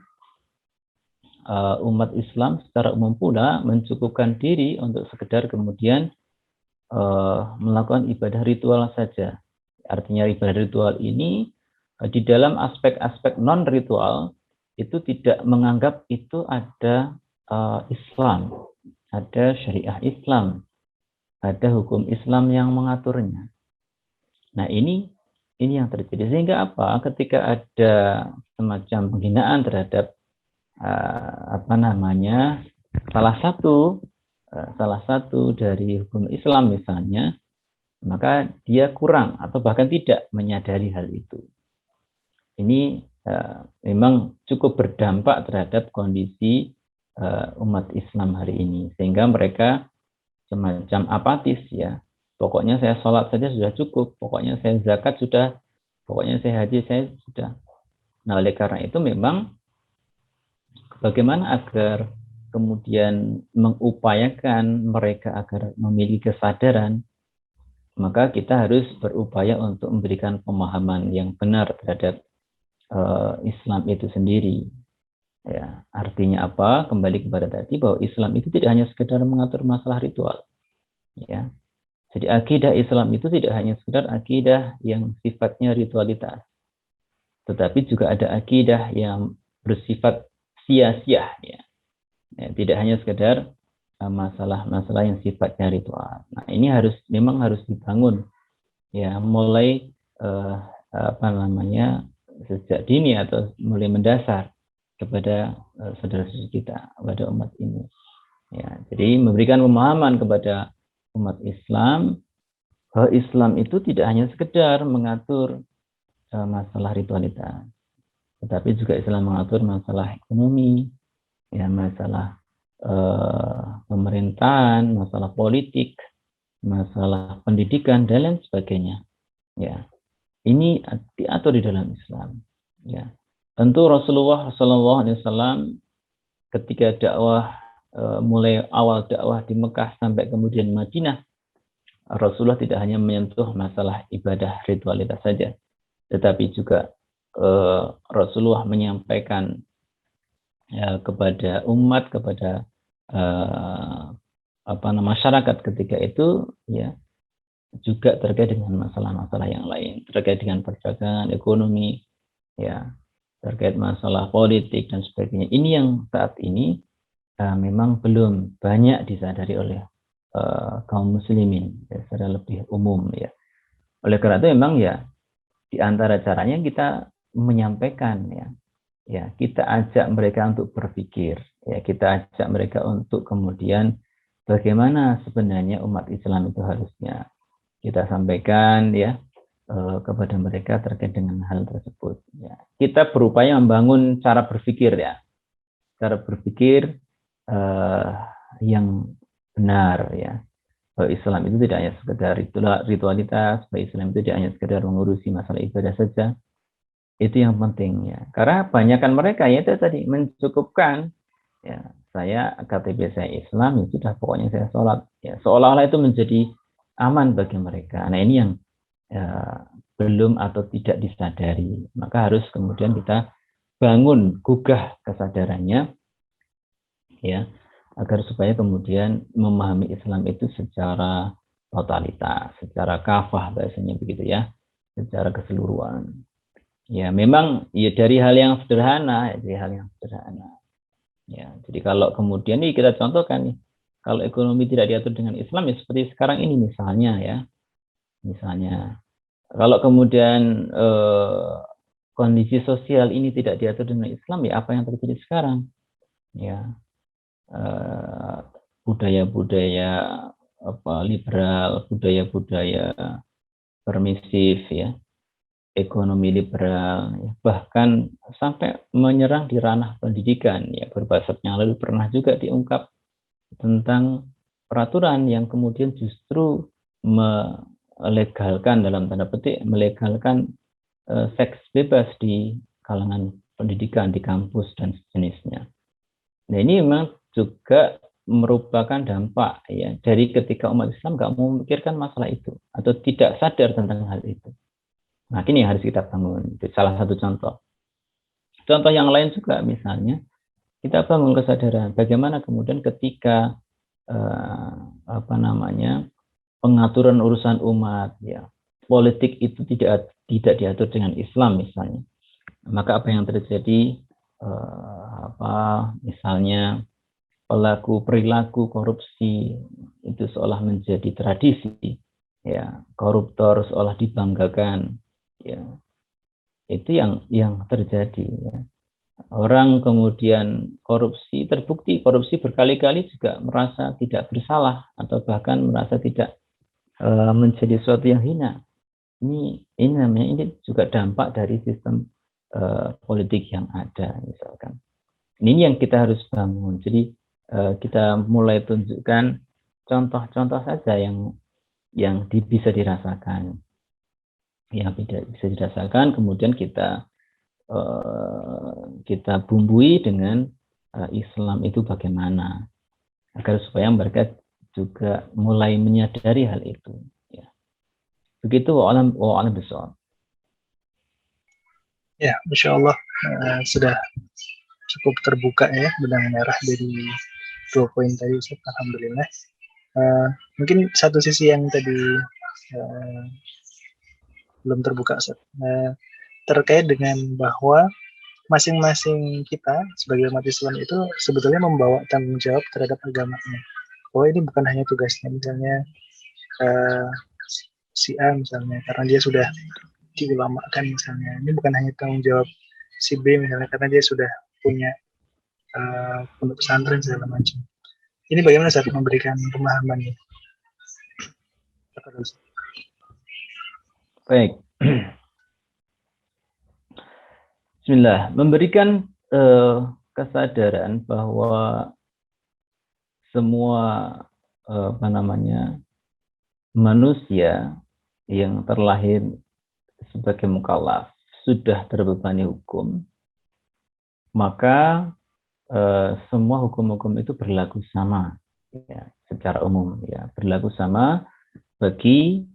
umat Islam secara umum pula mencukupkan diri untuk sekedar kemudian melakukan ibadah ritual saja. Artinya ibadah ritual ini di dalam aspek-aspek non-ritual itu tidak menganggap itu ada Islam. Ada syariah Islam, ada hukum Islam yang mengaturnya. Nah ini yang terjadi. Sehingga apa? Ketika ada semacam penghinaan terhadap salah satu dari hukum Islam misalnya, maka dia kurang atau bahkan tidak menyadari hal itu. Ini memang cukup berdampak terhadap kondisi umat Islam hari ini, sehingga mereka semacam apatis ya. Pokoknya saya sholat saja sudah cukup, pokoknya saya zakat sudah, pokoknya saya haji saya sudah. Nah oleh karena itu memang bagaimana agar kemudian mengupayakan mereka agar memiliki kesadaran, maka kita harus berupaya untuk memberikan pemahaman yang benar terhadap Islam itu sendiri. Ya, artinya apa? Kembali kepada tadi bahwa Islam itu tidak hanya sekedar mengatur masalah ritual. Ya. Jadi akidah Islam itu tidak hanya sekedar akidah yang sifatnya ritualitas. Tetapi juga ada akidah yang bersifat sia-sia ya. Ya, tidak hanya sekedar masalah-masalah yang sifatnya ritual. Nah, ini memang harus dibangun ya, mulai sejak dini atau mulai mendasar kepada saudara-saudara kita, kepada umat ini. Ya, jadi memberikan pemahaman kepada umat Islam bahwa Islam itu tidak hanya sekedar mengatur masalah ritualitas, tetapi juga Islam mengatur masalah ekonomi, ya, masalah pemerintahan, masalah politik, masalah pendidikan dan lain sebagainya. Ya, ini diatur di dalam Islam. Ya, tentu Rasulullah SAW ketika dakwah mulai awal dakwah di Mekah sampai kemudian Madinah, Rasulullah tidak hanya menyentuh masalah ibadah ritualitas saja, tetapi juga Rasulullah menyampaikan kepada umat, kepada masyarakat ketika itu, ya, juga terkait dengan masalah-masalah yang lain, terkait dengan perdagangan, ekonomi, ya, terkait masalah politik dan sebagainya. Ini yang saat ini memang belum banyak disadari oleh kaum muslimin, ya, secara lebih umum, ya. Oleh karena itu memang, ya, di antara caranya kita menyampaikan, ya, kita ajak mereka untuk berpikir, ya, kita ajak mereka untuk kemudian bagaimana sebenarnya umat Islam itu harusnya. Kita sampaikan, ya, kepada mereka terkait dengan hal tersebut. Ya. Kita berupaya membangun cara berpikir, ya, cara berpikir yang benar, ya. Bahwa Islam itu tidak hanya sekedar ritualitas, bahwa Islam itu tidak hanya sekedar mengurusi masalah ibadah saja. Itu yang penting, ya. Karena banyakkan mereka, ya, itu tadi mencukupkan, ya, saya KTP saya Islam, ya sudah, pokoknya saya sholat, ya, seolah-olah itu menjadi aman bagi mereka. Nah, ini yang belum atau tidak disadari. Maka harus kemudian kita bangun, gugah kesadarannya, ya, agar supaya kemudian memahami Islam itu secara totalitas, secara kafah bahasanya begitu, ya, secara keseluruhan. Ya, memang, ya, dari hal yang sederhana, Ya, jadi kalau kemudian ini kita contohkan nih, kalau ekonomi tidak diatur dengan Islam, ya seperti sekarang ini misalnya, ya. Misalnya, kalau kemudian kondisi sosial ini tidak diatur dengan Islam, ya apa yang terjadi sekarang? Ya, budaya-budaya liberal, budaya-budaya permisif, ya, ekonomi liberal, ya, bahkan sampai menyerang di ranah pendidikan, ya. Beberapa saat yang lalu pernah juga diungkap tentang peraturan yang kemudian justru melegalkan, dalam tanda petik, melegalkan seks bebas di kalangan pendidikan, di kampus dan sejenisnya. Nah, ini memang juga merupakan dampak, ya, dari ketika umat Islam nggak mau memikirkan masalah itu atau tidak sadar tentang hal itu. Nah, ini yang harus kita bangun. Itu salah satu contoh. Contoh yang lain juga, misalnya kita bangun kesadaran bagaimana kemudian ketika pengaturan urusan umat, ya, politik itu tidak diatur dengan Islam misalnya, maka apa yang terjadi, misalnya perilaku korupsi itu seolah menjadi tradisi, ya, koruptor seolah dibanggakan, ya, itu yang terjadi, ya. Orang kemudian terbukti korupsi berkali-kali juga merasa tidak bersalah atau bahkan merasa tidak menjadi sesuatu yang hina. Ini namanya, ini juga dampak dari sistem politik yang ada, misalkan. Ini yang kita harus bangun. Jadi kita mulai tunjukkan contoh-contoh saja yang bisa dirasakan, kemudian kita bumbui dengan Islam itu bagaimana, agar supaya mereka juga mulai menyadari hal itu, ya. Begitu, wa'alam bishawab. Ya, Masya Allah, sudah cukup terbuka, ya, benang merah dari 2 poin tadi, Ustaz. Alhamdulillah. Mungkin satu sisi yang tadi belum terbuka, Ustaz, terkait dengan bahwa masing-masing kita sebagai umat Islam itu sebetulnya membawa tanggung jawab terhadap agamanya. Bahwa ini bukan hanya tugasnya, misalnya si A misalnya, karena dia sudah diulamakan misalnya, ini bukan hanya tanggung jawab si B misalnya, karena dia sudah punya pondok pesantren segala macam. Ini bagaimana Ustaz memberikan pemahaman ini? Baik. Bismillah. Memberikan kesadaran bahwa semua manusia yang terlahir sebagai mukallaf sudah terbebani hukum, maka semua hukum-hukum itu berlaku sama, ya, secara umum, ya, berlaku sama bagi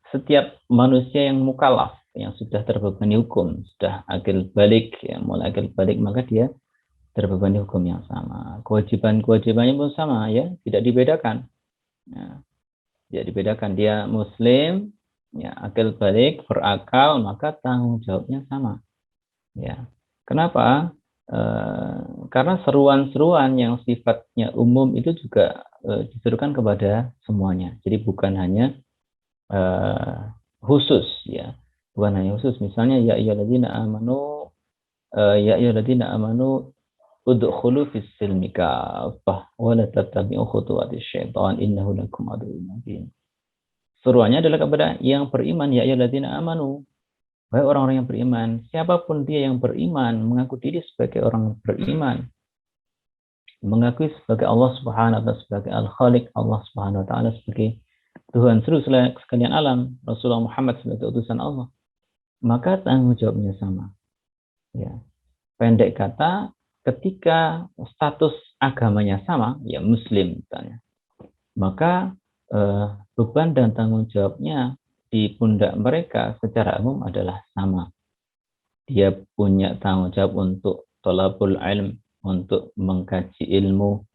setiap manusia yang mukallaf, yang sudah terbebani hukum, sudah akil balik, ya, mulai akil balik, maka dia terbebani hukum yang sama. Kewajiban-kewajibannya pun sama, ya, tidak dibedakan. Ya, tidak dibedakan. Dia Muslim, ya, akil balik, berakal, maka tanggung jawabnya sama. Ya, kenapa? Karena seruan-seruan yang sifatnya umum itu juga diserukan kepada semuanya. Jadi bukan hanya khusus, ya, bukan hanya khusus. Misalnya ya ayyuhalladzina amanu udkhulu fis silmi kaffah wa la tattabi'u khutuwatis syaitan innahu lakum aduwwun mubin. Seruannya adalah kepada yang beriman, ya ayyuhalladzina amanu, wahai orang-orang yang beriman, siapapun dia yang beriman, mengaku diri sebagai orang beriman, mengakui sebagai Allah Subhanahu wa taala sebagai Al-Khaliq, Allah Subhanahu wa taala sebagai Tuhan seluruh sekalian alam, Rasulullah Muhammad sebagai utusan Allah, maka tanggung jawabnya sama. Ya. Pendek kata, ketika status agamanya sama, ya Muslim misalnya, maka beban dan tanggung jawabnya di pundak mereka secara umum adalah sama. Dia punya tanggung jawab untuk thalabul ilm, untuk mengkaji ilmu,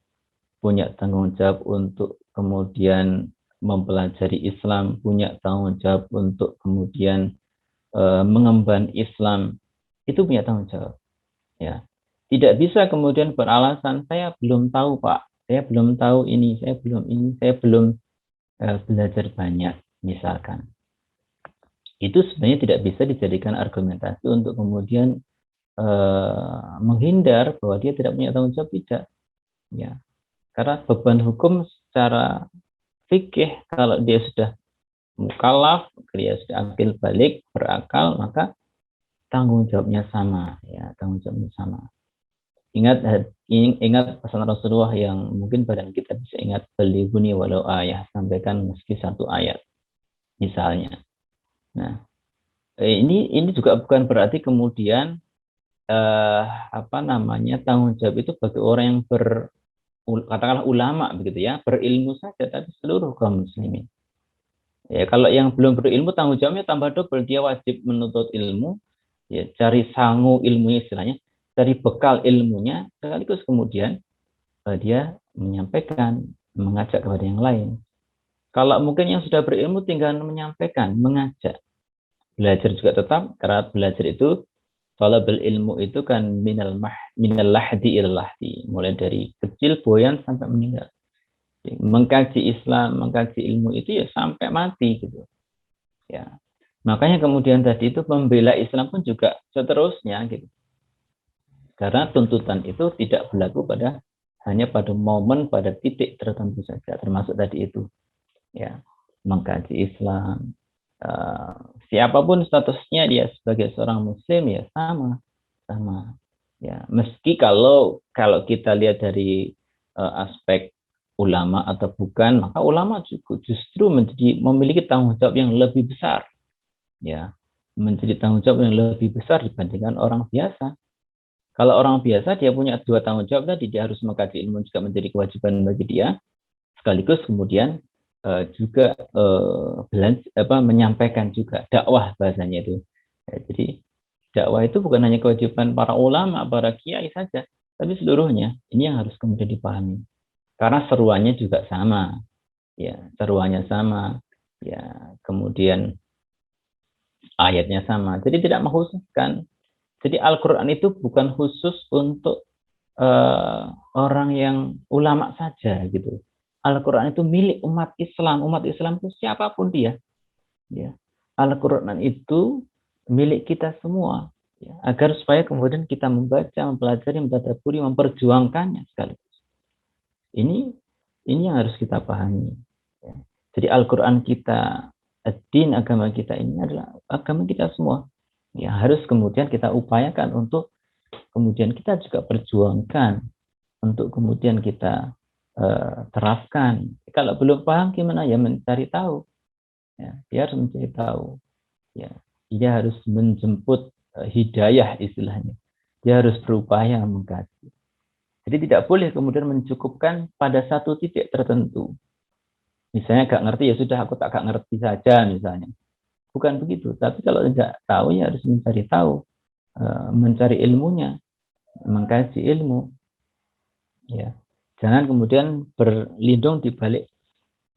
punya tanggung jawab untuk kemudian mempelajari Islam, punya tanggung jawab untuk kemudian mengemban Islam, itu punya tanggung jawab. Ya, tidak bisa kemudian beralasan saya belum tahu Pak, saya belum tahu ini, saya belum belajar banyak, misalkan. Itu sebenarnya tidak bisa dijadikan argumentasi untuk kemudian menghindar bahwa dia tidak punya tanggung jawab, tidak. Ya, karena beban hukum secara fikih, kalau dia sudah mukallaf, dia sudah akil balik, berakal, maka tanggung jawabnya sama, ya, tanggung jawabnya sama. Ingat pesan Rasulullah yang mungkin badan kita bisa ingat, balighuni walau ayah, sampaikan meski satu ayat, misalnya. Nah, ini juga bukan berarti kemudian tanggung jawab itu bagi orang yang katakanlah ulama begitu ya, berilmu saja, tapi seluruh kaum muslimin. Ya, kalau yang belum berilmu tanggung jawabnya tambah double, dia wajib menuntut ilmu, ya, cari sangu ilmunya istilahnya, cari bekal ilmunya, sekaligus kemudian dia menyampaikan, mengajak kepada yang lain. Kalau mungkin yang sudah berilmu tinggal menyampaikan, mengajak. Belajar juga tetap, karena belajar itu, talabul ilmu itu kan minal lahdi ilal lahdi, mulai dari kecil boyan sampai meninggal. Mengkaji Islam, mengkaji ilmu itu ya sampai mati gitu. Ya. Makanya kemudian tadi itu membela Islam pun juga seterusnya gitu. Karena tuntutan itu tidak berlaku hanya pada momen, pada titik tertentu saja, termasuk tadi itu. Ya, mengkaji Islam, siapapun statusnya dia sebagai seorang muslim ya sama. Ya, meski kalau kita lihat dari aspek ulama atau bukan, maka ulama juga justru memiliki tanggung jawab yang lebih besar. Ya, menjadi tanggung jawab yang lebih besar dibandingkan orang biasa. Kalau orang biasa dia punya dua tanggung jawab tadi, dia harus mengkaji ilmu juga menjadi kewajiban bagi dia, sekaligus kemudian juga menyampaikan juga dakwah bahasanya itu. Ya, jadi dakwah itu bukan hanya kewajiban para ulama, para kiai saja, tapi seluruhnya. Ini yang harus kemudian dipahami. Karena seruannya juga sama. Ya, seruannya sama. Ya, kemudian ayatnya sama. Jadi tidak mengkhususkan. Jadi Al-Quran itu bukan khusus untuk orang yang ulama saja gitu. Al-Quran itu milik umat Islam. Umat Islam itu siapapun dia. Ya. Al-Quran itu milik kita semua. Ya. Agar supaya kemudian kita membaca, mempelajari, mentadabburi, memperjuangkannya sekaligus. Ini yang harus kita pahami. Ya. Jadi Al-Quran kita Din, agama kita ini adalah agama kita semua. Ya, harus kemudian kita upayakan untuk kemudian kita juga perjuangkan untuk kemudian kita terapkan. Kalau belum paham gimana ya mencari tahu. Ya, dia harus mencari tahu. Ya, dia harus menjemput hidayah istilahnya. Dia harus berupaya mengkaji. Jadi tidak boleh kemudian mencukupkan pada satu titik tertentu. Misalnya gak ngerti ya sudah aku tak gak ngerti saja misalnya. Bukan begitu. Tapi kalau tidak tahu ya harus mencari tahu, mencari ilmunya, mengkaji ilmu. Ya, jangan kemudian berlindung di balik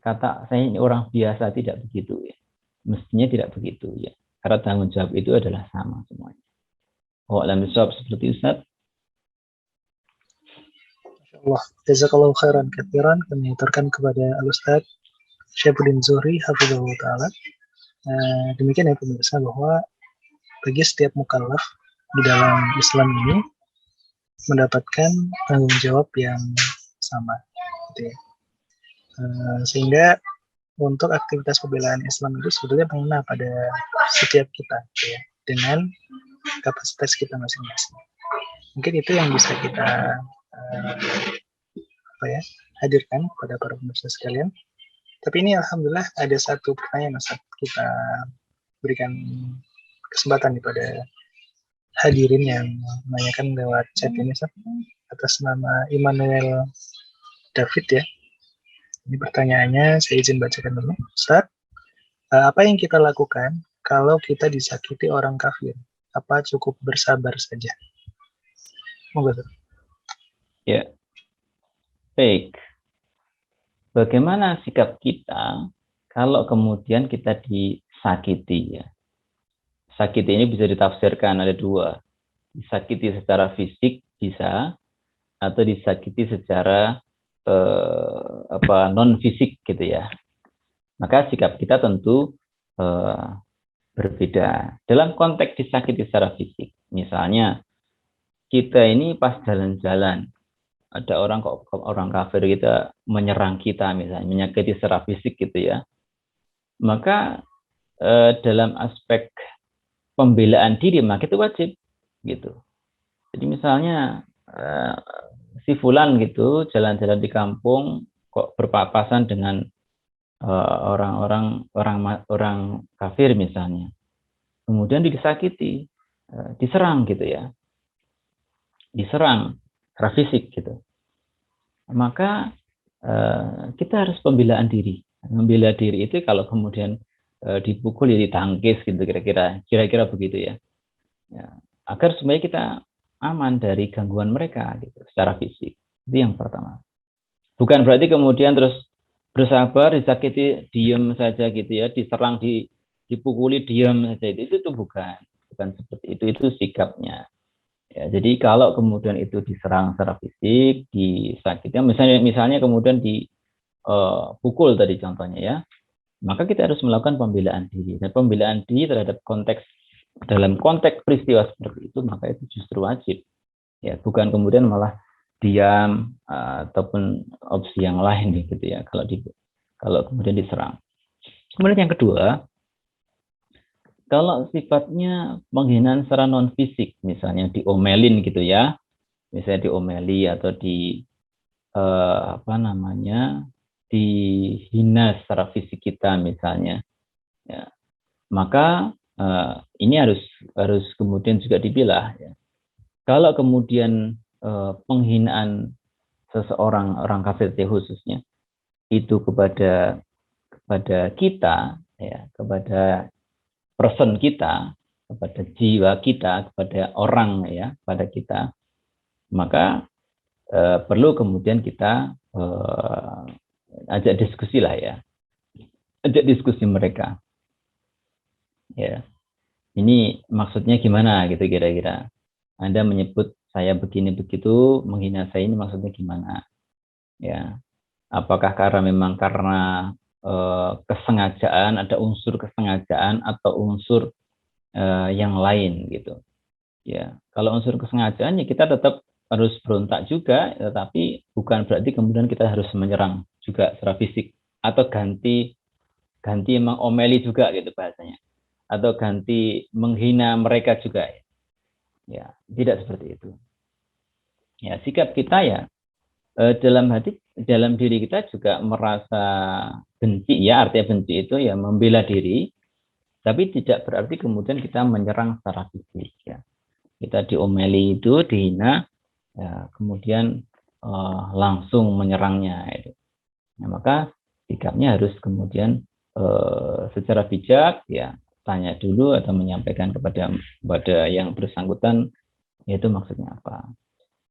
kata saya ini orang biasa, tidak begitu ya. Mestinya tidak begitu ya. Karena tanggung jawab itu adalah sama semuanya. Wa'alam bishawab seperti Ustaz. Allah, jazakallahu khairan katsiran. Kami aturkan kepada Al-Ustaz Syaifuddin Zuhri hafizahullah taala. Demikian ya pemirsa, bahwa bagi setiap mukallaf di dalam Islam ini mendapatkan tanggung jawab yang sama, gitu ya. Sehingga untuk aktivitas pembelaan Islam itu sebetulnya mengena pada setiap kita, gitu ya, dengan kapasitas kita masing-masing. Mungkin itu yang bisa kita hadirkan pada para pemirsa sekalian. Tapi ini alhamdulillah ada satu pertanyaan Ustaz, kita berikan kesempatan kepada hadirin yang menanyakan lewat chat ini Ustaz, atas nama Immanuel David ya. Ini pertanyaannya, saya izin bacakan dulu. Ustaz, apa yang kita lakukan kalau kita disakiti orang kafir? Apa cukup bersabar saja? Monggo Ustaz. Ya. Baik. Bagaimana sikap kita kalau kemudian kita disakiti ya? Sakit ini bisa ditafsirkan ada dua. Disakiti secara fisik bisa, atau disakiti secara non fisik gitu ya. Maka sikap kita tentu berbeda. Dalam konteks disakiti secara fisik, misalnya kita ini pas jalan-jalan, ada orang kafir kita menyerang kita misalnya, menyakiti secara fisik gitu ya. Maka dalam aspek pembelaan diri maka itu wajib gitu. Jadi misalnya si fulan gitu jalan-jalan di kampung kok berpapasan dengan orang kafir misalnya, kemudian disakiti, diserang gitu ya, diserang secara fisik gitu, maka kita harus pembelaan diri. Membela diri itu kalau kemudian dipukul ya ditangkis gitu, kira-kira begitu ya. Agar supaya kita aman dari gangguan mereka gitu secara fisik. Itu yang pertama. Bukan berarti kemudian terus bersabar, disakiti diam saja gitu ya, diserang, dipukuli diam saja, itu bukan seperti itu sikapnya. Ya, jadi kalau kemudian itu diserang secara fisik, disakiti, misalnya kemudian dipukul tadi contohnya ya, maka kita harus melakukan pembelaan diri. Dan pembelaan diri dalam konteks peristiwa seperti itu, maka itu justru wajib. Ya, bukan kemudian malah diam ataupun opsi yang lain gitu ya. Kalau kemudian diserang. Kemudian yang kedua, kalau sifatnya penghinaan secara non fisik, misalnya diomelin gitu ya, misalnya diomeli atau dihina secara fisik kita misalnya, ya, maka ini harus kemudian juga dipilah. Ya. Kalau kemudian penghinaan seseorang, orang kafir khususnya, itu kepada kita, ya, kepada person kita, kepada jiwa kita, kepada orang ya, pada kita, maka perlu kemudian kita ajak diskusi lah ya, ajak diskusi mereka. Ya, ini maksudnya gimana gitu kira-kira? Anda menyebut saya begini begitu, menghina saya, ini maksudnya gimana? Ya, apakah memang karena kesengajaan, ada unsur kesengajaan atau unsur yang lain gitu. Ya, kalau unsur kesengajaan ya kita tetap harus berontak juga, tetapi bukan berarti kemudian kita harus menyerang juga secara fisik atau ganti ganti mengomeli juga gitu bahasanya, atau ganti menghina mereka juga. Ya, tidak seperti itu. Ya, sikap kita ya dalam diri kita juga merasa benci, ya artinya benci itu ya membela diri, tapi tidak berarti kemudian kita menyerang secara fisik. Ya. Kita diomeli itu, dihina, ya, kemudian langsung menyerangnya. Itu. Nah, maka sikapnya harus kemudian secara bijak, ya tanya dulu atau menyampaikan kepada yang bersangkutan, yaitu maksudnya apa.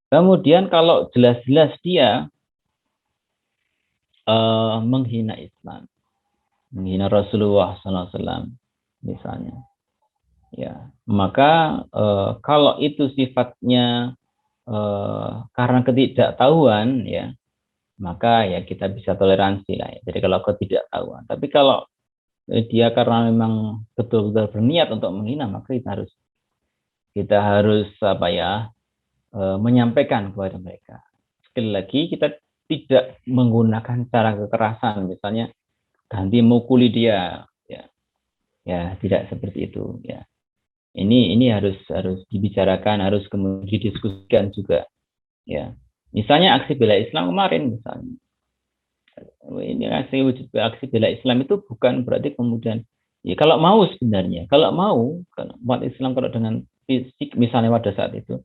Kemudian kalau jelas-jelas dia menghina Islam, menghina Rasulullah SAW misalnya, ya maka kalau itu sifatnya karena ketidaktahuan, ya maka ya kita bisa toleransi lah. Ya. Jadi kalau ketidaktahuan, tapi kalau dia karena memang betul-betul berniat untuk menghina, maka kita harus apa ya, menyampaikan kepada mereka. Sekali lagi kita tidak menggunakan cara kekerasan, misalnya ganti mukuli dia, ya tidak seperti itu, ya. Ini harus dibicarakan, harus kemudian didiskusikan juga, ya. Misalnya aksi bela Islam kemarin, misalnya, ini aksi bela Islam itu bukan berarti kemudian, ya kalau mau sebenarnya, kalau umat Islam kalau dengan fisik misalnya pada saat itu,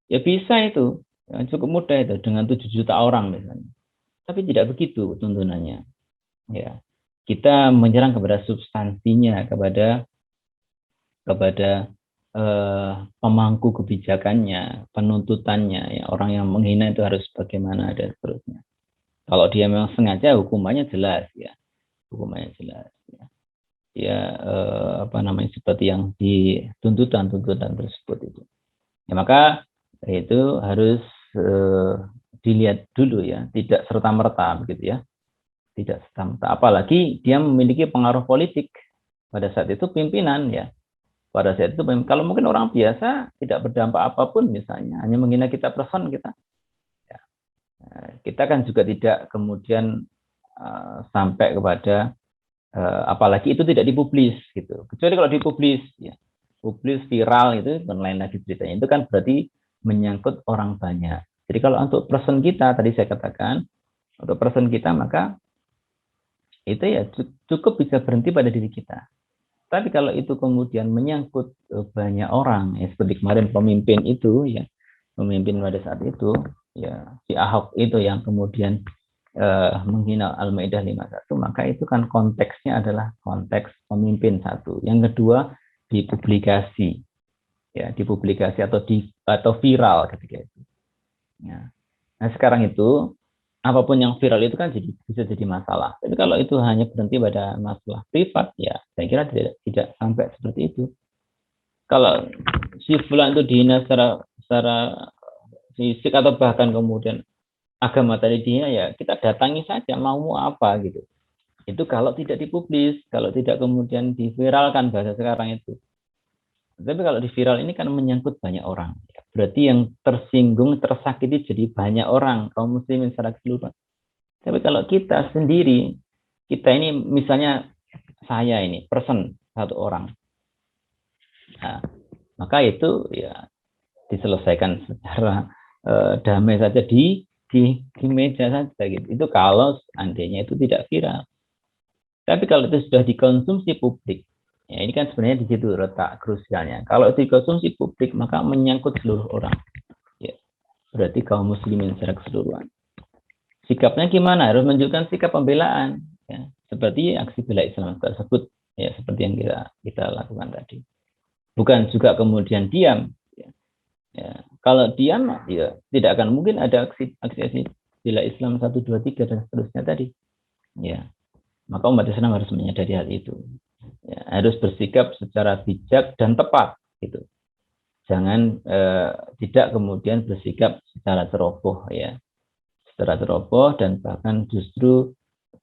ya bisa itu, ya, cukup mudah itu dengan 7 juta orang misalnya. Tapi tidak begitu tuntunannya. Ya, kita menyerang kepada substansinya, kepada pemangku kebijakannya, penuntutannya. Ya, orang yang menghina itu harus bagaimana dan seterusnya. Kalau dia memang sengaja, hukumannya jelas, ya, hukumannya jelas. Ya, ya seperti yang di tuntutan tersebut itu. Ya, maka itu harus dilihat dulu, ya, tidak serta-merta begitu, ya, tidak serta-merta. Apalagi dia memiliki pengaruh politik pada saat itu pimpinan, ya, pada saat itu kalau mungkin orang biasa tidak berdampak apapun, misalnya hanya menghina kita person kita, ya, kita kan juga tidak kemudian sampai kepada apalagi itu tidak dipublis gitu. Kecuali kalau dipublis, ya, publis viral itu lain lagi ceritanya. Itu kan berarti menyangkut orang banyak. Jadi kalau untuk person kita, tadi saya katakan, untuk person kita, maka itu ya cukup bisa berhenti pada diri kita. Tapi kalau itu kemudian menyangkut banyak orang, ya seperti kemarin pemimpin itu, ya pemimpin pada saat itu, ya si Ahok itu yang kemudian menghina Al-Maidah 51, maka itu kan konteksnya adalah konteks pemimpin satu. Yang kedua, dipublikasi. Ya, dipublikasi atau viral ketika itu. Ya. Nah, sekarang itu apapun yang viral itu kan bisa jadi masalah. Tapi kalau itu hanya berhenti pada masalah privat, ya saya kira tidak sampai seperti itu. Kalau si fulan itu dihina secara fisik atau bahkan kemudian agama tadi dihina, ya kita datangi saja, mau apa gitu. Itu kalau tidak dipublis, kalau tidak kemudian diviralkan bahasa sekarang itu. Tapi kalau di viral ini kan menyangkut banyak orang. Berarti yang tersinggung, tersakiti jadi banyak orang, kaum muslimin secara keseluruhan. Tapi kalau kita sendiri, kita ini misalnya saya ini, person, satu orang. Nah, maka itu ya diselesaikan secara damai saja di meja saja gitu. Itu kalau seandainya itu tidak viral. Tapi kalau itu sudah dikonsumsi publik, ya ini kan sebenarnya di situ letak krusialnya. Kalau dikonsumsi publik, maka menyangkut seluruh orang. Ya, berarti kaum muslimin secara keseluruhan. Sikapnya gimana? Harus menunjukkan sikap pembelaan. Ya, seperti aksi bela Islam tersebut, ya seperti yang kita lakukan tadi. Bukan juga kemudian diam. Ya, kalau diam, ya tidak akan mungkin ada aksi bela Islam 1, 2, 3 dan seterusnya tadi. Ya, maka umat Islam harus menyadari hal itu. Ya, harus bersikap secara bijak dan tepat gitu. Jangan tidak kemudian bersikap secara ceroboh, ya, secara ceroboh dan bahkan justru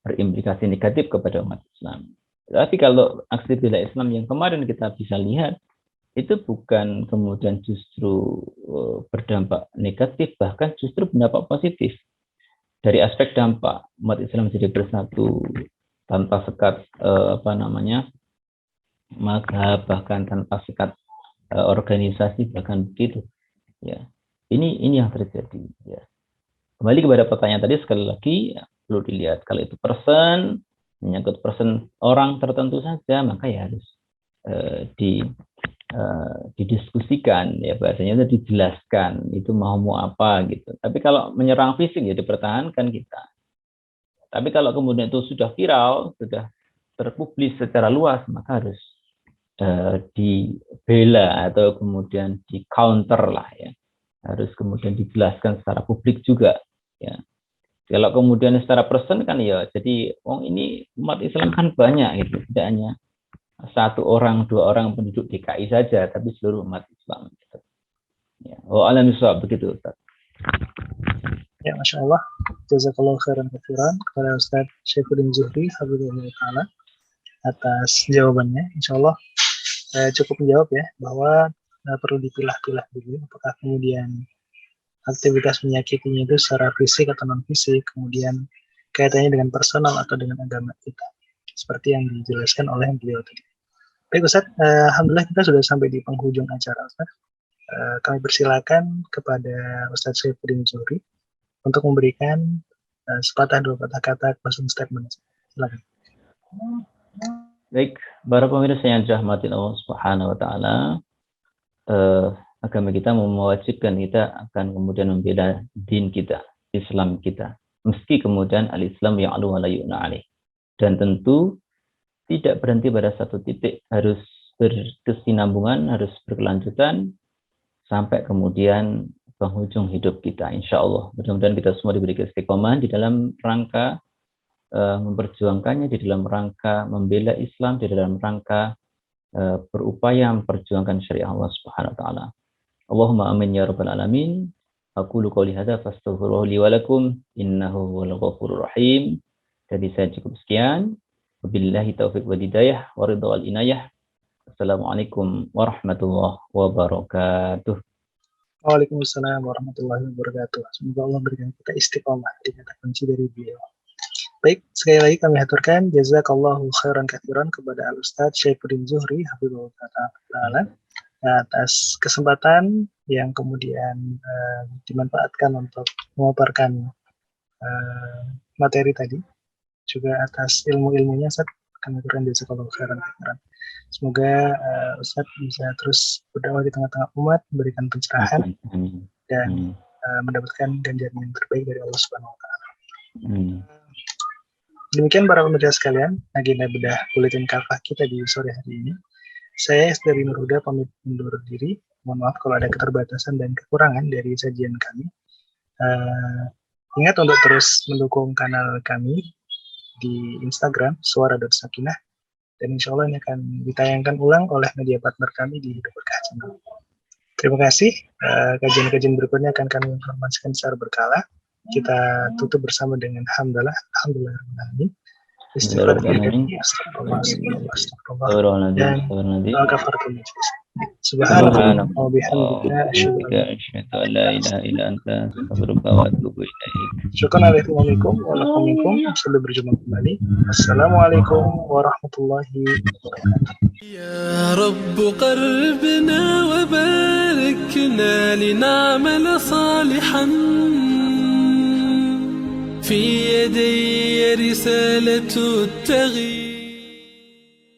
berimplikasi negatif kepada umat Islam. Tapi kalau aksi bela Islam yang kemarin kita bisa lihat itu bukan kemudian justru berdampak negatif, bahkan justru berdampak positif. Dari aspek dampak, umat Islam menjadi bersatu, tanpa sekat mazhab, bahkan tanpa sekat organisasi, bahkan begitu. Ya, ini yang terjadi. Ya. Kembali kepada pertanyaan tadi, sekali lagi ya, perlu dilihat kalau itu person, menyangkut person orang tertentu saja, maka ya harus didiskusikan, ya bahasanya itu dijelaskan itu mau apa gitu. Tapi kalau menyerang fisik ya dipertahankan kita. Tapi kalau kemudian itu sudah viral, sudah terpublis secara luas, maka harus dibela atau kemudian di counter lah ya. Harus kemudian dijelaskan secara publik juga ya. Kalau kemudian secara person kan ya, jadi ini umat Islam kan banyak gitu, tidak hanya 1 orang 2 orang penduduk DKI saja, tapi seluruh umat Islam gitu. Ya, alam iswab begitu Ustaz. Ya, Masya Allah. Jazakallahu khairan katsiran kepada Ustaz Syaifuddin Zuhri Hafizahullah Ta'ala atas jawabannya. Insya Allah cukup menjawab ya, bahwa perlu dipilah-pilah dulu apakah kemudian aktivitas menyakitinya itu secara fisik atau non fisik, kemudian kaitannya dengan personal atau dengan agama kita, seperti yang dijelaskan oleh beliau tadi. Baik Ustaz, alhamdulillah kita sudah sampai di penghujung acara Ustaz. Kami persilakan kepada Ustaz Syaifuddin Zuhri untuk memberikan sepatah 2 patah kata closing statement. Silakan. Baik, para pemirsa yang dirahmati Allah Subhanahu wa taala, agama kita mewajibkan kita akan kemudian membela din kita, Islam kita. Meski kemudian al-Islam ya'lu wa la yu'na alaih. Dan tentu tidak berhenti pada satu titik, harus berkesinambungan, harus berkelanjutan sampai kemudian penghujung hidup kita, insya Allah. Mudah-mudahan kita semua diberi istiqomah di dalam rangka memperjuangkannya, di dalam rangka membela Islam, di dalam rangka berupaya memperjuangkan syariat Allah Subhanahu wa taala. Allahumma amin ya rabbal alamin. Aqulu qouli hadza fastaghfiruhu li wa lakum innahu huwal ghafurur rahim. Jadi saya cukup sekian. Wabillahi taufiq wal hidayah wa ridha wal inayah. Assalamualaikum warahmatullahi wabarakatuh. Waalaikumsalam warahmatullahi wabarakatuh. Semoga Allah berikan kita istiqomah di kata kunci dari beliau. Baik, sekali lagi kami haturkan jazakallahu khairan katsiran kepada Al-Ustaz Syaifuddin Zuhri Hafizahullah Ta'ala atas kesempatan yang kemudian dimanfaatkan untuk memaparkan materi tadi, juga atas ilmu-ilmunya Ustaz. Kami haturkan jazakallahu khairan katsiran. Semoga Ustaz bisa terus berdakwah di tengah-tengah umat, memberikan pencerahan dan mendapatkan ganjaran yang terbaik dari Allah Subhanahu wa taala. Demikian para pemirsa sekalian, agenda bedah buletin kafah kita di sore hari ini. Saya dari Nur Huda pamit undur diri. Mohon maaf kalau ada keterbatasan dan kekurangan dari sajian kami. Ingat untuk terus mendukung kanal kami di Instagram suara.sakinah. Dan insya Allah ini akan ditayangkan ulang oleh media partner kami di Hidup Berkah Channel. Terima kasih. Kajian-kajian berikutnya akan kami informasikan secara berkala. Kita tutup bersama dengan hamdalah. Alhamdulillahirrahmanirrahim. Astagfirullah. Dan al-kafaratul majlis. Subhanallah wa bihamdika asyhadu an la ilaha illa anta astaghfiruka wa atubu ilaik. Syukran alaikum wa lakum. Sampai berjumpa kembali. Assalamualaikum warahmatullahi wabarakatuh. Ya Rabb qarribna wa barikna lina'mal salihan في يدي رسالة التغيير